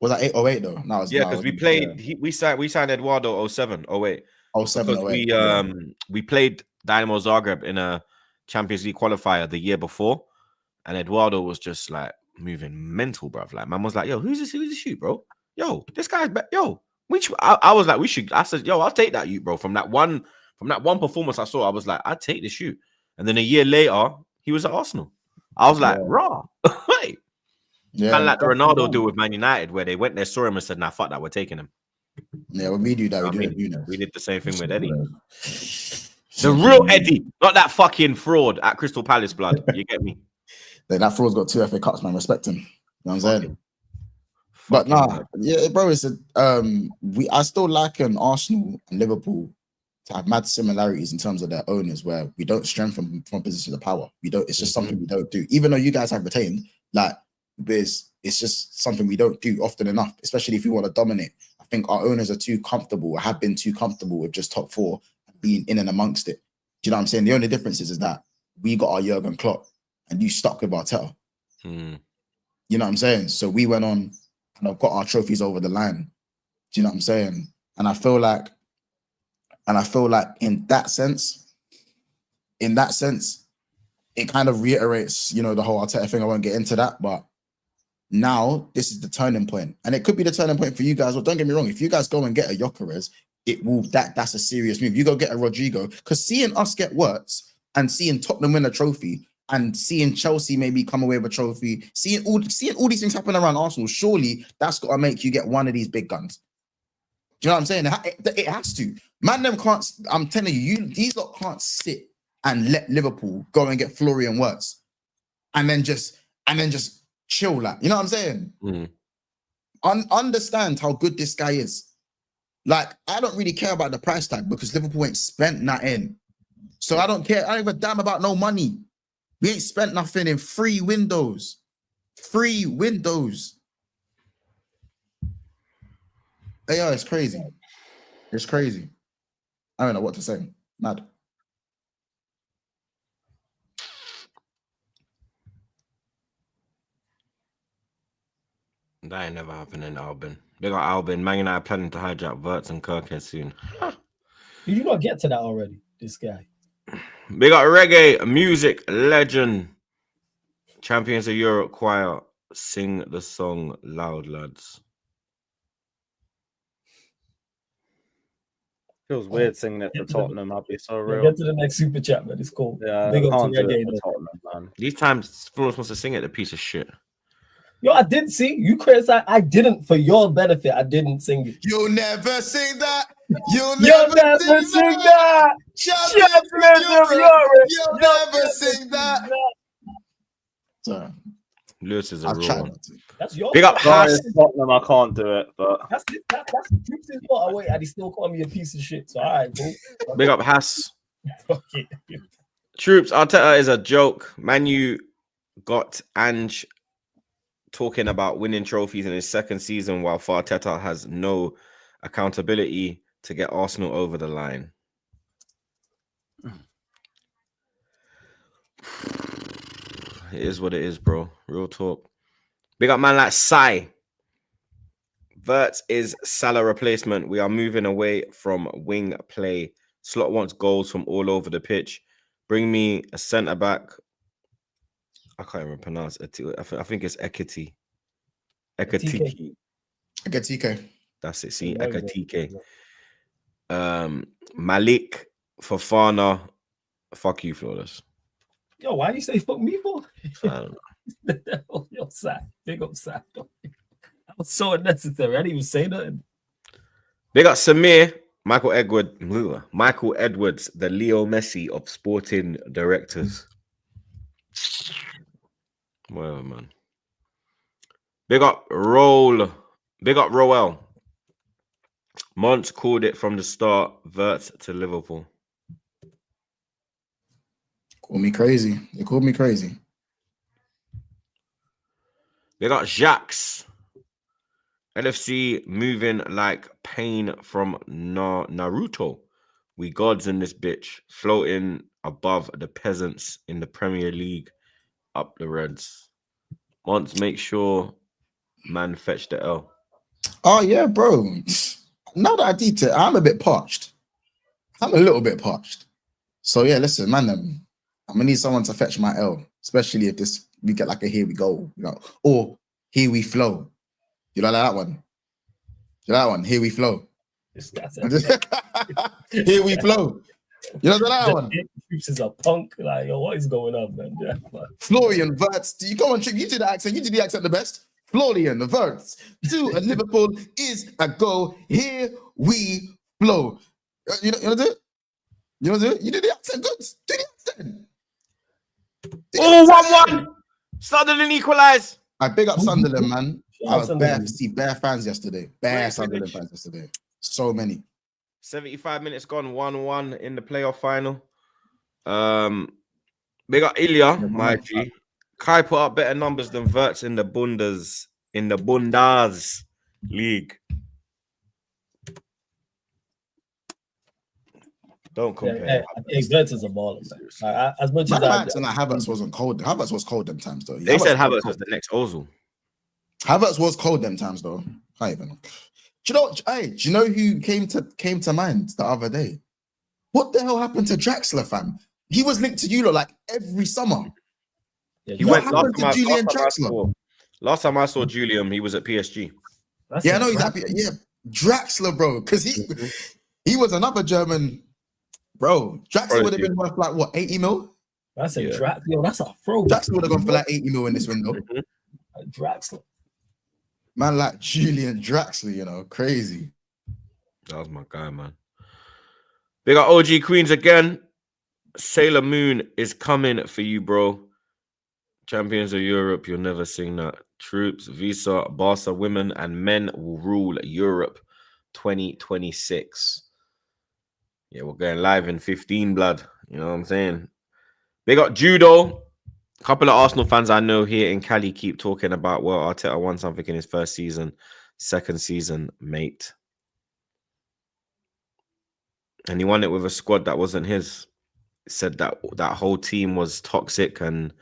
Was that 808 though? No, because we played. We signed Eduardo 07, 08. 07, 08. Because we played Dynamo Zagreb in a Champions League qualifier the year before, and Eduardo was just like moving mental, bruv. Like man was like, "Yo, who's this shoot, bro? Yo, this guy's yo." I was like, "We should." I said, "Yo, I'll take that, you, bro." From that one performance I saw, I was like, "I'd take the shoot." And then a year later, he was at Arsenal. I was like, "Raw, wait." Kind of like the Ronaldo deal with Man United, where they went there, saw him, and said, "Nah, fuck that, we're taking him." Yeah, when we do that, we did the same thing with Eddie. The real Eddie, not that fucking fraud at Crystal Palace, blood. You get me? That fraud's got 2 FA Cups, man. Respect him. You know what I'm saying? But nah, yeah, bro, it's I still liken Arsenal and Liverpool to have mad similarities in terms of their owners, where we don't strengthen from positions of power. We don't. It's just something we don't do. Even though you guys have retained, like, it's just something we don't do often enough, especially if we want to dominate. I think our owners are too comfortable, have been too comfortable with just top 4 and being in and amongst it. Do you know what I'm saying? The only difference is that we got our Jurgen Klopp and you stuck with Arteta. You know what I'm saying? So we went on and I've got our trophies over the line. Do you know what I'm saying? And I feel like in that sense, it kind of reiterates, the whole Arteta thing. I won't get into that, but now this is the turning point, and it could be the turning point for you guys. Well, don't get me wrong. If you guys go and get a Gyökeres, that's a serious move. You go get a Rodrigo, because seeing us get Wirtz and seeing Tottenham win a trophy and seeing Chelsea maybe come away with a trophy, seeing all these things happen around Arsenal, surely that's got to make you get one of these big guns. Do you know what I'm saying? It has to. Man, them can't. I'm telling you, these lot can't sit and let Liverpool go and get Florian Wirtz and then just chill, like, you know what I'm saying? Understand how good this guy is. Like, I don't really care about the price tag because Liverpool ain't spent nothing. So I don't care. I don't give a damn about no money. We ain't spent nothing in 3 windows. 3 windows. Yeah, it's crazy. It's crazy. I don't know what to say. Mad. That ain't never happening, Albin. They got Albin. Man United planning to hijack Wirtz and Kirkhead soon. Did you not get to that already, this guy? We got reggae music legend. Champions of Europe choir. Sing the song loud, lads. Feels weird singing it for Tottenham. I'll be so real. Get to the next super chat, man. It's cool. Yeah, I can't do it for Tottenham, man. These times, Florence wants to sing it, a piece of shit. Yo, I did see you, Chris. I didn't, for your benefit, I didn't sing it. You'll never sing that. You'll never sing that. Champions of Europe. You'll never sing that. So, Lewis is a I'll real try one. not to. That's your Big up fault. Sorry, Haas. Tottenham, I can't do it, but That's Troops' fault. I wait, and he still called me a piece of shit. So all right, cool. Big up Haas. Fuck it. Troops, Arteta is a joke. Manu got Ange talking about winning trophies in his second season, while Arteta has no accountability to get Arsenal over the line. It is what it is, bro. Real talk. Big up man like Sai. Wirtz is Salah replacement. We are moving away from wing play. Slot wants goals from all over the pitch. Bring me a centre back. I can't even pronounce it. I think it's Ekiti. Ekatiki. I get TK. That's it. See, Ekatike. Malik Fofana. Fuck you, Flawless. Yo, why you say fuck me for? I don't know. Yo, Sad. Big up Sad. That was so unnecessary. I didn't even say nothing. Big up Samir. Michael Edwards, the Leo Messi of sporting directors. Whatever, man. Big up Roll. Big up Roel. Mont called it from the start. Wirtz to Liverpool. Call me crazy. They called me crazy. They got Jacques. LFC moving like pain from Naruto. We gods in this bitch. Floating above the peasants in the Premier League. Up the Reds. Once make sure man fetch the L. Oh, yeah, bro. Now that I did it, I'm a bit parched. I'm a little bit parched. So, yeah, listen, man, I'm going to need someone to fetch my L, especially if we get like a here we go, or here we flow. You know that one? You know that one? Here we flow. Here we flow. You know that one? Troops is a punk. Like, yo, what is going on, man? Yeah, Florian Wirtz. You go on, you did the accent. You did the accent the best. Florian Wirtz to Liverpool is a go. Here we flow. You know do it? You know do it? You did the accent good. Do the accent. Oh, 1-1. Sunderland equalize. I big up Sunderland, man. I was Sunderland. bare fans yesterday. Bare Sunderland fans yesterday. So many. 75 minutes gone, 1-1 in the playoff final. Big up Ilya, my G. Kai put up better numbers than Wirtz in the Bundas League. Don't compare. Wirtz is a baller, man. Like, as much as Havertz wasn't cold. Havertz was cold them times though. They said Havertz was the next Ozil. Havertz was cold them times though. Can't even. Do you know who came to mind the other day? What the hell happened to Draxler, fam? He was linked to Euro like every summer. Yeah, He what went happened to Julian Draxler? Last time I saw Julian, he was at PSG. Yeah, I know he's happy. Yeah, Draxler, bro, because he was another German, bro. Draxler would have been worth like what, 80 mil? That's a Draxler. Yo, that's a throw. Draxler would have gone for like 80 mil in this window. Draxler. Man, like Julian Draxler, crazy. That was my guy, man. Big up OG Queens again. Sailor Moon is coming for you, bro. Champions of Europe, you'll never sing that. Troops, Visa, Barca women and men will rule Europe 2026. Yeah, we're going live in 15, blood. You know what I'm saying? Big up Judo. A couple of Arsenal fans I know here in Cali keep talking about, well, Arteta won something in his first season, second season, mate. And he won it with a squad that wasn't his. Said that whole team was toxic and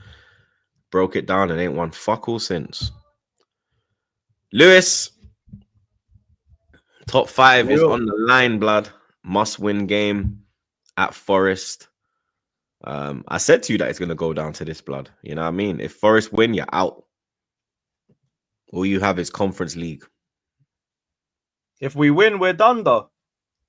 broke it down and ain't won fuck all since. Lewis, top 5 is on the line, blood. Must win game at Forest. I said to you that it's going to go down to this, blood. You know what I mean? If Forest win, you're out. All you have is Conference League. if we win, we're done though.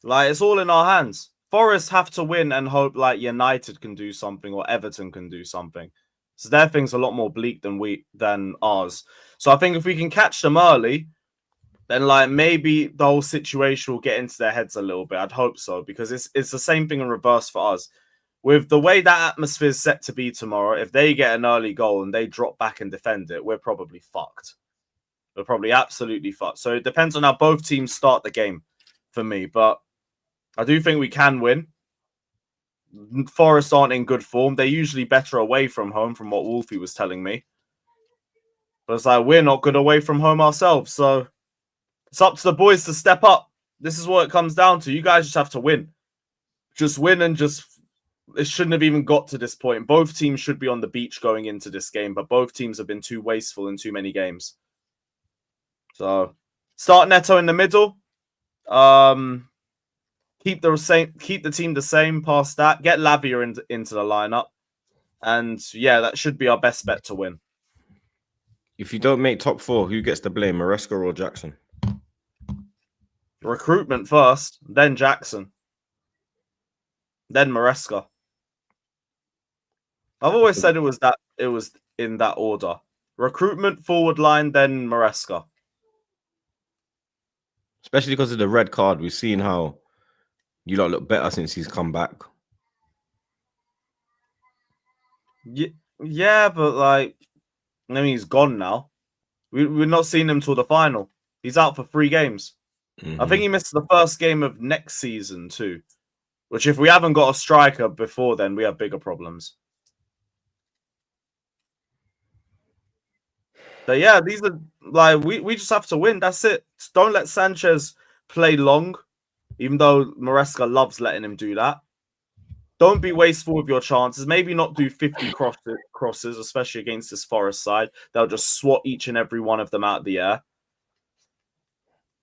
Like, it's all in our hands. Forest have to win and hope like United can do something or Everton can do something. So their thing's a lot more bleak than ours. So I think if we can catch them early, then like maybe the whole situation will get into their heads a little bit. I'd hope so, because it's the same thing in reverse for us. with the way that atmosphere is set to be tomorrow, if they get an early goal and they drop back and defend it, we're probably fucked. We're probably absolutely fucked. So it depends on how both teams start the game for me. But I do think we can win. Forest aren't in good form. They're usually better away from home, from what Wolfie was telling me. But it's like, we're not good away from home ourselves. So it's up to the boys to step up. This is what it comes down to. You guys just have to win. Just win and just... It shouldn't have even got to this point. Both teams should be on the beach going into this game, but both teams have been too wasteful in too many games. So start Neto in the middle. Keep the team the same past that. Get Lavia into the lineup. And yeah, that should be our best bet to win. If you don't make top 4, who gets the blame, Maresca or Jackson? Recruitment first, then Jackson. Then Maresca. I've always said it was in that order. Recruitment, forward line, then Maresca. Especially because of the red card. We've seen how you lot look better since he's come back. Yeah, but like, I mean, he's gone now. We're not seeing him till the final. He's out for 3 games. I think he missed the first game of next season too. Which, if we haven't got a striker before then, we have bigger problems. But yeah, these are like we just have to win. That's it. Don't let Sanchez play long, even though Maresca loves letting him do that. Don't be wasteful with your chances. Maybe not do 50 crosses, especially against this Forest side. They'll just swat each and every one of them out of the air.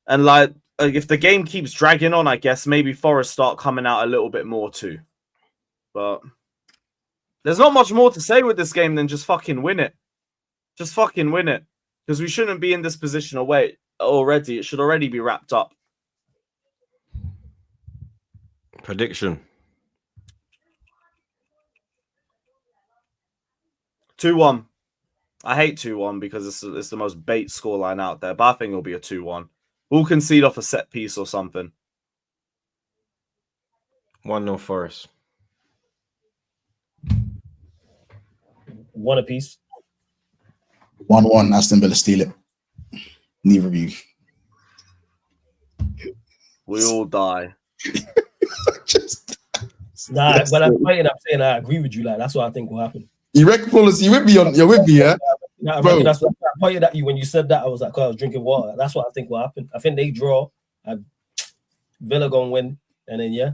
And like, if the game keeps dragging on, I guess maybe Forest start coming out a little bit more too. But there's not much more to say with this game than just fucking win it. Just fucking win it. Because we shouldn't be in this position away already. It should already be wrapped up. Prediction. 2-1. I hate 2-1 because it's the most bait scoreline out there. But I think it'll be a 2-1. We'll concede off a set piece or something. 1-0 Forest. 1 apiece. 1-1 Aston Villa steal it. Neither of you. We all die. Nah, but I'm saying I agree with you. Like, that's what I think will happen. You reckon, Paulus, you're with me, yeah? Nah, bro. That's what I pointed at you when you said that. I was like, I was drinking water. That's what I think will happen. I think they draw. Villa gonna win, and then yeah.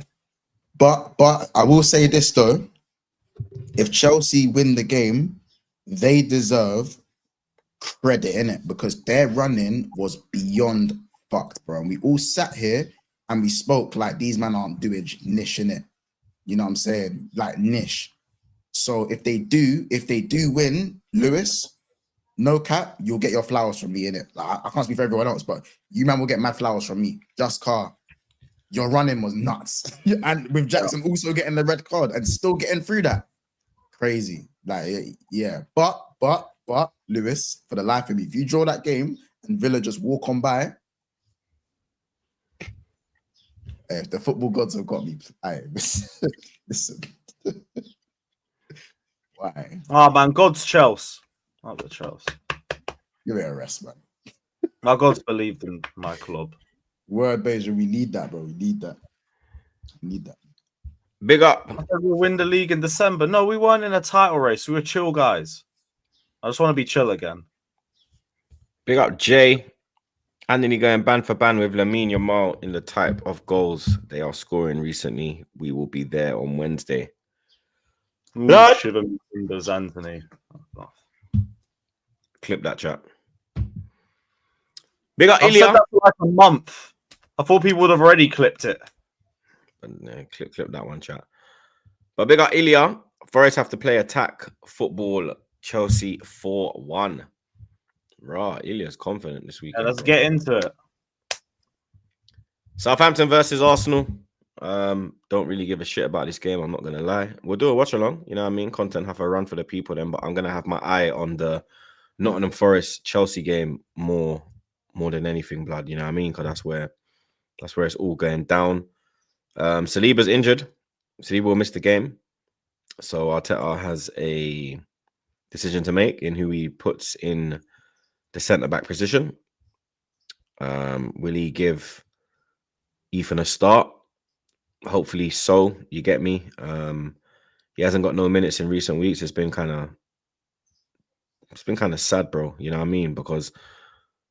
But I will say this though: if Chelsea win the game, they deserve credit in it because their running was beyond fucked, bro. And we all sat here and we spoke like these men aren't doing niche in it. You know what I'm saying? Like niche. So if they do win, Lewis, no cap, you'll get your flowers from me in it. Like, I can't speak for everyone else, but you man will get mad flowers from me. Just car. Your running was nuts. And with Jackson also getting the red card and still getting through that. Crazy. Like, yeah. But, Lewis, for the life of me, if you draw that game and Villa just walk on by, if the football gods have got me, listen. Why? Oh man, God's Chelsea. Not the Chelsea. Give it a rest, man. My God's believed in my club. Word, Beja, we need that, bro. We need that. Big up. I said we'll win the league in December. No, we weren't in a title race. We were chill guys. I just want to be chill again. Big up, Jay. Anthony going band for band with Lamine Yamal in the type of goals they are scoring recently. We will be there on Wednesday. Shiver me fingers, Anthony. Clip that chat. Big up, I've Ilya. said that for like a month. I thought people would have already clipped it. But clip that one, chat. But big up, Ilya. Forest have to play attack football. Chelsea 4-1. Right, Ilya's confident this weekend. Yeah, let's get into it. Southampton versus Arsenal. Don't really give a shit about this game, I'm not gonna lie. We'll do a watch along, you know what I mean? Content have a run for the people then, but I'm gonna have my eye on the Nottingham Forest Chelsea game more than anything, blood, you know what I mean? Because that's where it's all going down. Saliba's injured. Saliba will miss the game. So Arteta has a decision to make in who he puts in the centre back position. Will he give Ethan a start? Hopefully so. You get me. He hasn't got no minutes in recent weeks. It's been kind of sad, bro. You know what I mean? Because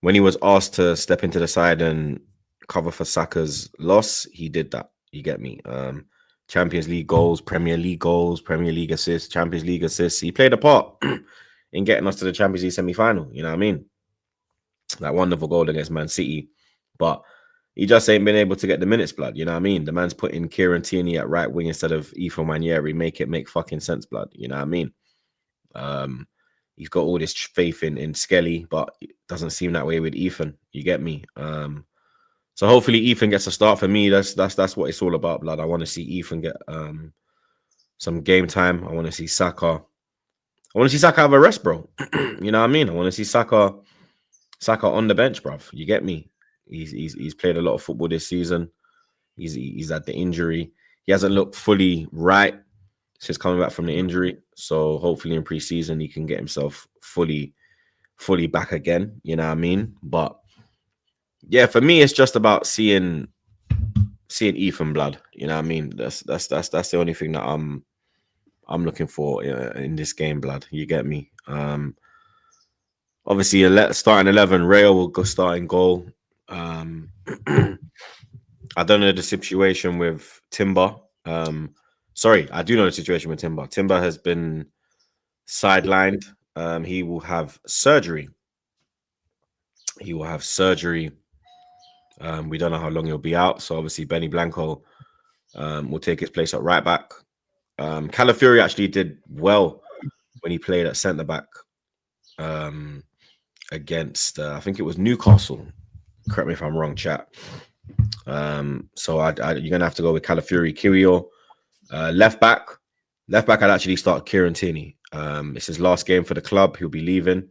when he was asked to step into the side and cover for Saka's loss, he did that. You get me? Champions League goals, Premier League assists, Champions League assists. He played a part in getting us to the Champions League semi-final. You know what I mean? That wonderful goal against Man City. But he just ain't been able to get the minutes, blood. You know what I mean? The man's putting Kieran Tierney at right wing instead of Ethan Nwaneri. Make fucking sense, blood. You know what I mean? He's got all this faith in Skelly, but it doesn't seem that way with Ethan. You get me? So hopefully Ethan gets a start. For me, that's what it's all about, blood. I want to see Ethan get some game time. I want to see Saka. I want to see Saka have a rest, bro. You know what I mean? I want to see Saka on the bench, bruv. You get me? He's played a lot of football this season. He's had the injury. He hasn't looked fully right since coming back from the injury. So hopefully in pre-season he can get himself fully back again. You know what I mean? But yeah, for me it's just about seeing Ethan, blood. You know what I mean? That's the only thing that I'm looking for in this game, blood. You get me? Obviously, starting 11, Rayo will go start in goal. I don't know the situation with Timber. Sorry, I do know the situation with Timber. Timber has been sidelined. He will have surgery. We don't know how long he'll be out. So obviously, Benny Blanco will take his place at right back. Calafiori actually did well when he played at centre back against, I think it was Newcastle. Correct me if I'm wrong, chat. So you're gonna have to go with Calafiori. Kiwior, left back. I'd actually start Kieran Tierney. It's his last game for the club. He'll be leaving.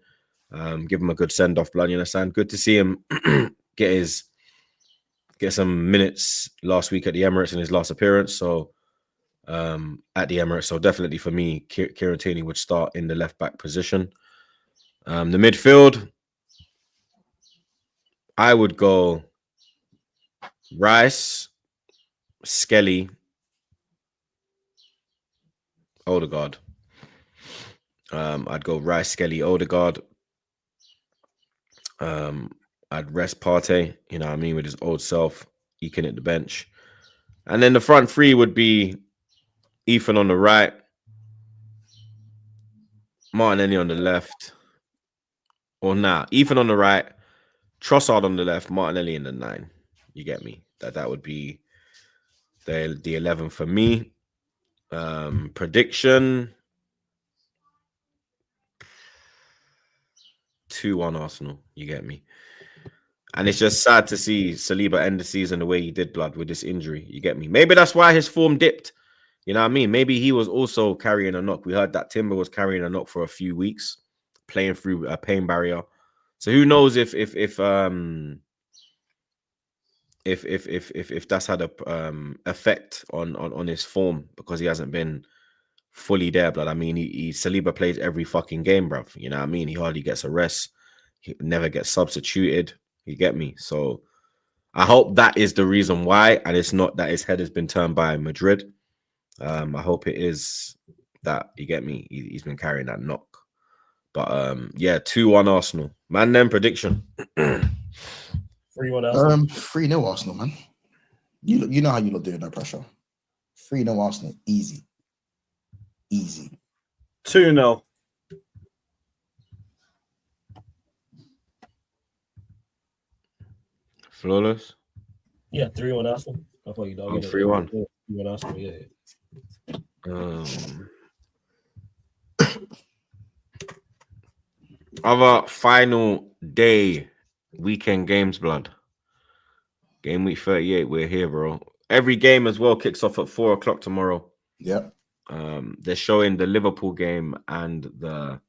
Give him a good send off, blood. You understand? Good to see him get some minutes last week at the Emirates in his last appearance. So at the Emirates, so definitely for me, Kieran Tierney would start in the left back position. The midfield, I would go Rice, Skelly, Odegaard. I'd go Rice, Skelly, Odegaard. I'd rest Partey, you know what I mean, with his old self, eking at the bench. And then the front three would be Ethan on the right, Martinelli on the left. Or Ethan on the right, Trossard on the left, Martinelli in the 9. You get me? That would be the 11 for me. Prediction 2-1 Arsenal. You get me? And it's just sad to see Saliba end the season the way he did, blood, with this injury. You get me? Maybe that's why his form dipped. You know what I mean? Maybe he was also carrying a knock. We heard that Timber was carrying a knock for a few weeks, playing through a pain barrier. So who knows if that's had a effect on his form, because he hasn't been fully there, blood. I mean, Saliba plays every fucking game, bruv. You know what I mean? He hardly gets a rest. He never gets substituted. You get me? So I hope that is the reason why, and it's not that his head has been turned by Madrid. I hope it is that, you get me, he's been carrying that knock. But yeah, 2-1 Arsenal. Man, then prediction. 3-1 Arsenal. 3-0 Arsenal, man. You know how you lot do it, no pressure. 3-0 Arsenal, easy. 2-0. Flawless. Yeah, 3-1 Arsenal. I thought you dog. 3-1. 3-1 Arsenal. Yeah. Other final day weekend games, blood. Game week 38. We're here, bro. Every game as well kicks off at 4:00 tomorrow. Yep. They're showing the Liverpool game and the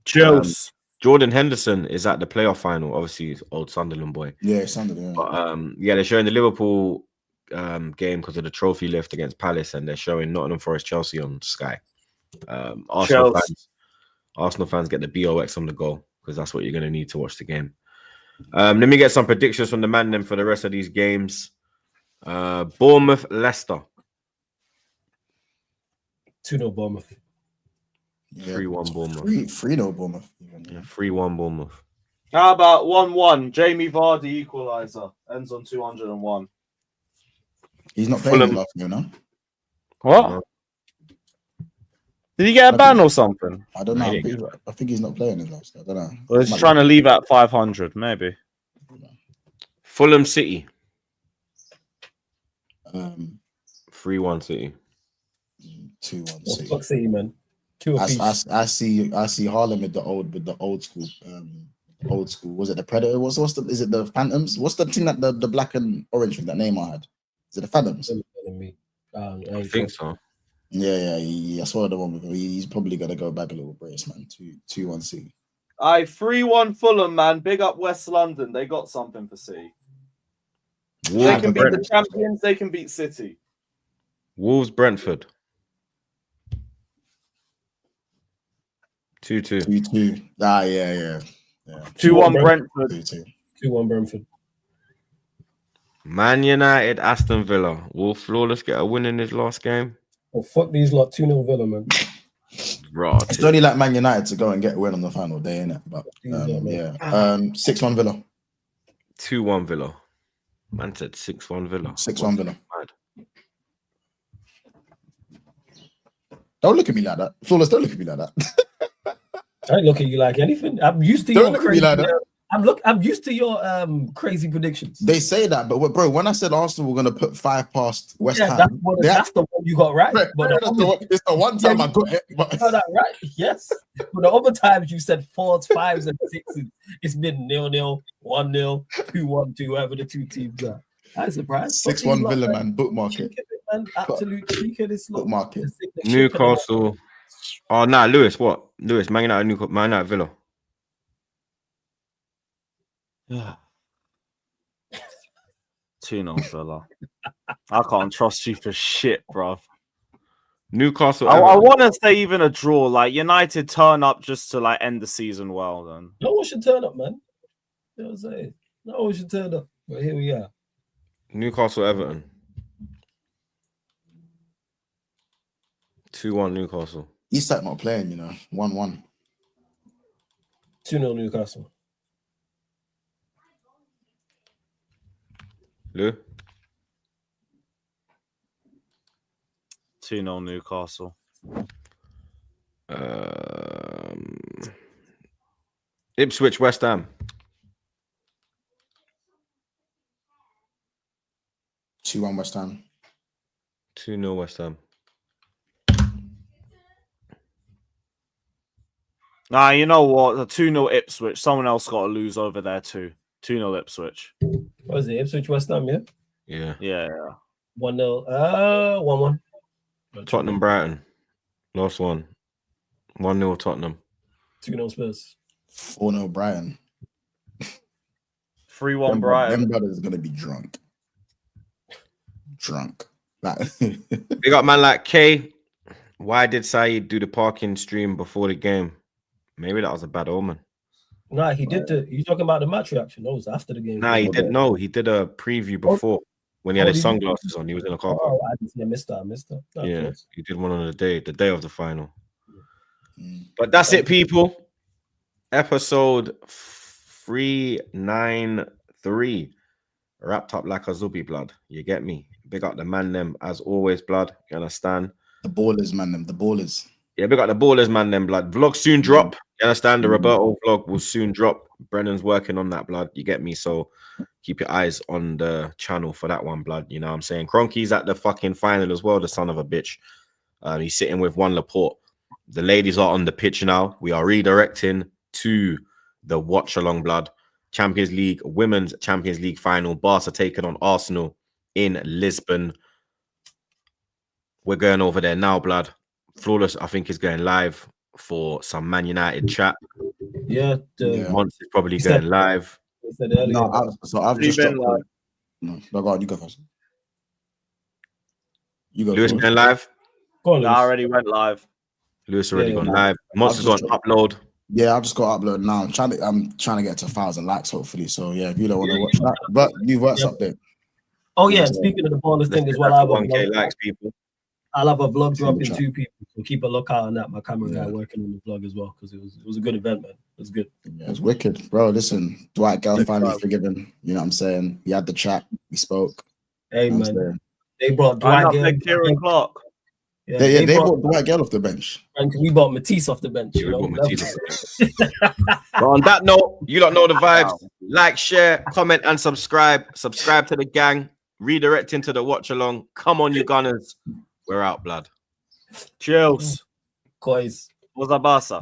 Chelsea. Jordan Henderson is at the playoff final. Obviously, he's old Sunderland boy. Yeah, Sunderland. But yeah, they're showing the Liverpool game because of the trophy lift against Palace, and they're showing Nottingham Forest Chelsea on Sky. Arsenal fans get the BOX on the go because that's what you're going to need to watch the game. Let me get some predictions from the man then for the rest of these games. Bournemouth, Leicester. 2-0 Bournemouth. 3-1 Bournemouth. 3-0 Bournemouth. Yeah, 3-1 Bournemouth. How about 1-1? Jamie Vardy equaliser. Ends on 201. He's not playing his last game now. What? No. Did he get a ban or something? I don't know. I think he's not playing his last game. I don't know. Or is he trying to leave at 500? Maybe. Fulham City. 3-1 City. 2-1 Oh, City. fuck City, man. Two apiece. I see Haaland with the old school. Old school. Was it the Predator? What's the? Is it the Phantoms? What's the thing that the black and orange thing that Neymar had? Is it the Phantoms? I think so. Yeah. I saw the one with him. He's probably gonna go back a little brace, man. 2-1 City. 3-1 Fulham, man. Big up West London. They got something for City. They can beat the champions. They can beat City. Wolves Brentford. 2-2. 2-2. Yeah. 2-1 Brentford. 2-1 Brentford. Man United, Aston Villa. Will Flawless get a win in his last game? Oh, fuck these lot. 2-0 Villa, man. Right. It's only like Man United to go and get a win on the final day, innit? But 6-1 Villa. 2-1 Villa. Man said 6-1 Villa. 6-1 Villa. Mad. Don't look at me like that. Flawless, don't look at me like that. I don't look at you like anything. I'm used to Don't your look at me crazy. like that. I'm used to your crazy predictions. They say that, but bro, when I said Arsenal were going to put 5 past West Ham, that's the one you got right. But it's the one time I got it. You got that right, yes. But the other times you said 4s, 5s, and 6s, it's been 0-0, 1-0, 2-1, whoever the two teams are. I'm surprised. 6-1 Villa, man. Bookmark it. Absolute cheek of this. Bookmark it. Newcastle. Oh, nah, Lewis, what? Lewis, Man United, Man United Villa. Yeah. 2-0 Villa. I can't trust you for shit, bruv. Newcastle. I want to say even a draw. Like United turn up just to like end the season well. Then no one should turn up, man. You know what I'm saying? No one should turn up. But here we are. Newcastle Everton. 2-1 Newcastle. Isak not playing, 1-1. 2-0 Newcastle. Lou? 2-0 Newcastle. Ipswich West Ham. 2-1 West Ham. 2-0 West Ham. Nah, you know what? The 2-0 Ipswich. Someone else got to lose over there too. 2-0 Ipswich. What is it? Ipswich West Ham, yeah? Yeah. 1-0. 1-1. Tottenham Brighton. Last one. 1-0 Tottenham. 2-0 Spurs. 4-0 Brighton. 3-1 Brighton. Them brothers are going to be drunk. Big up man like K. Why did Saeed do the parking stream before the game? Maybe that was a bad omen. Nah, he did you talking about the match reaction? No, it was after the game. Nah, he didn't know. He did a preview before when he had his sunglasses on. He was in a car park. Oh, I missed that. No, yeah, he did one on the day of the final. But that's it, people. Episode 393. Wrapped up like a Zubi, blood. You get me? Big up the man them as always, blood. You understand? The ballers, man them. The ballers. Yeah, big up the ballers, man them, blood. Vlog soon drop. You understand? The Roberto vlog will soon drop. Brennan's working on that, blood. You get me? So keep your eyes on the channel for that one, blood. You know what I'm saying? Cronky's at the fucking final as well, the son of a bitch. He's sitting with one Laporte. The ladies are on the pitch now. We are redirecting to the watch along, blood. Champions League, Women's Champions League final. Barca taking on Arsenal in Lisbon. We're going over there now, blood. Flawless, I think, is going live for some Man United chat. Yeah. Monts is probably going live. No, I've just dropped. No, go on, you go first. You go. Lewis George. going live. Go on, I Lewis. already went live. Lewis already Yeah, gone yeah. live. Monster's on just- upload. Yeah, I've just got to upload now. I'm trying to get to 1,000 likes, hopefully. So yeah, if you don't want to watch that, but you Wirtz Yeah. up there. Oh yeah, Yeah. and speaking of the bonus Let's thing get as well, that I to have a 1K vlog. likes, people. I'll have a vlog It's in the dropping chat. 2 people, so keep a lookout on that. My camera guy Yeah. working on the vlog as well because it was a good event, man. It was good. Yeah, it's wicked, bro. Listen, Dwight Gale Big finally time. forgiven. You know what I'm saying? We had the chat. We spoke. Hey You know what I'm man, saying? they brought Why Dwight not Gale. big Kieran Clark? Yeah, They they brought brought Dwight Gale off the bench. and we bought Matisse off the bench. Yeah, You we know, got Matisse. But on that note, you don't know the vibes. Like, share, comment, and subscribe. Subscribe to the gang. Redirect into the watch along. Come on, you gunners. We're out, blood. Chills. Coys. Was a Barca.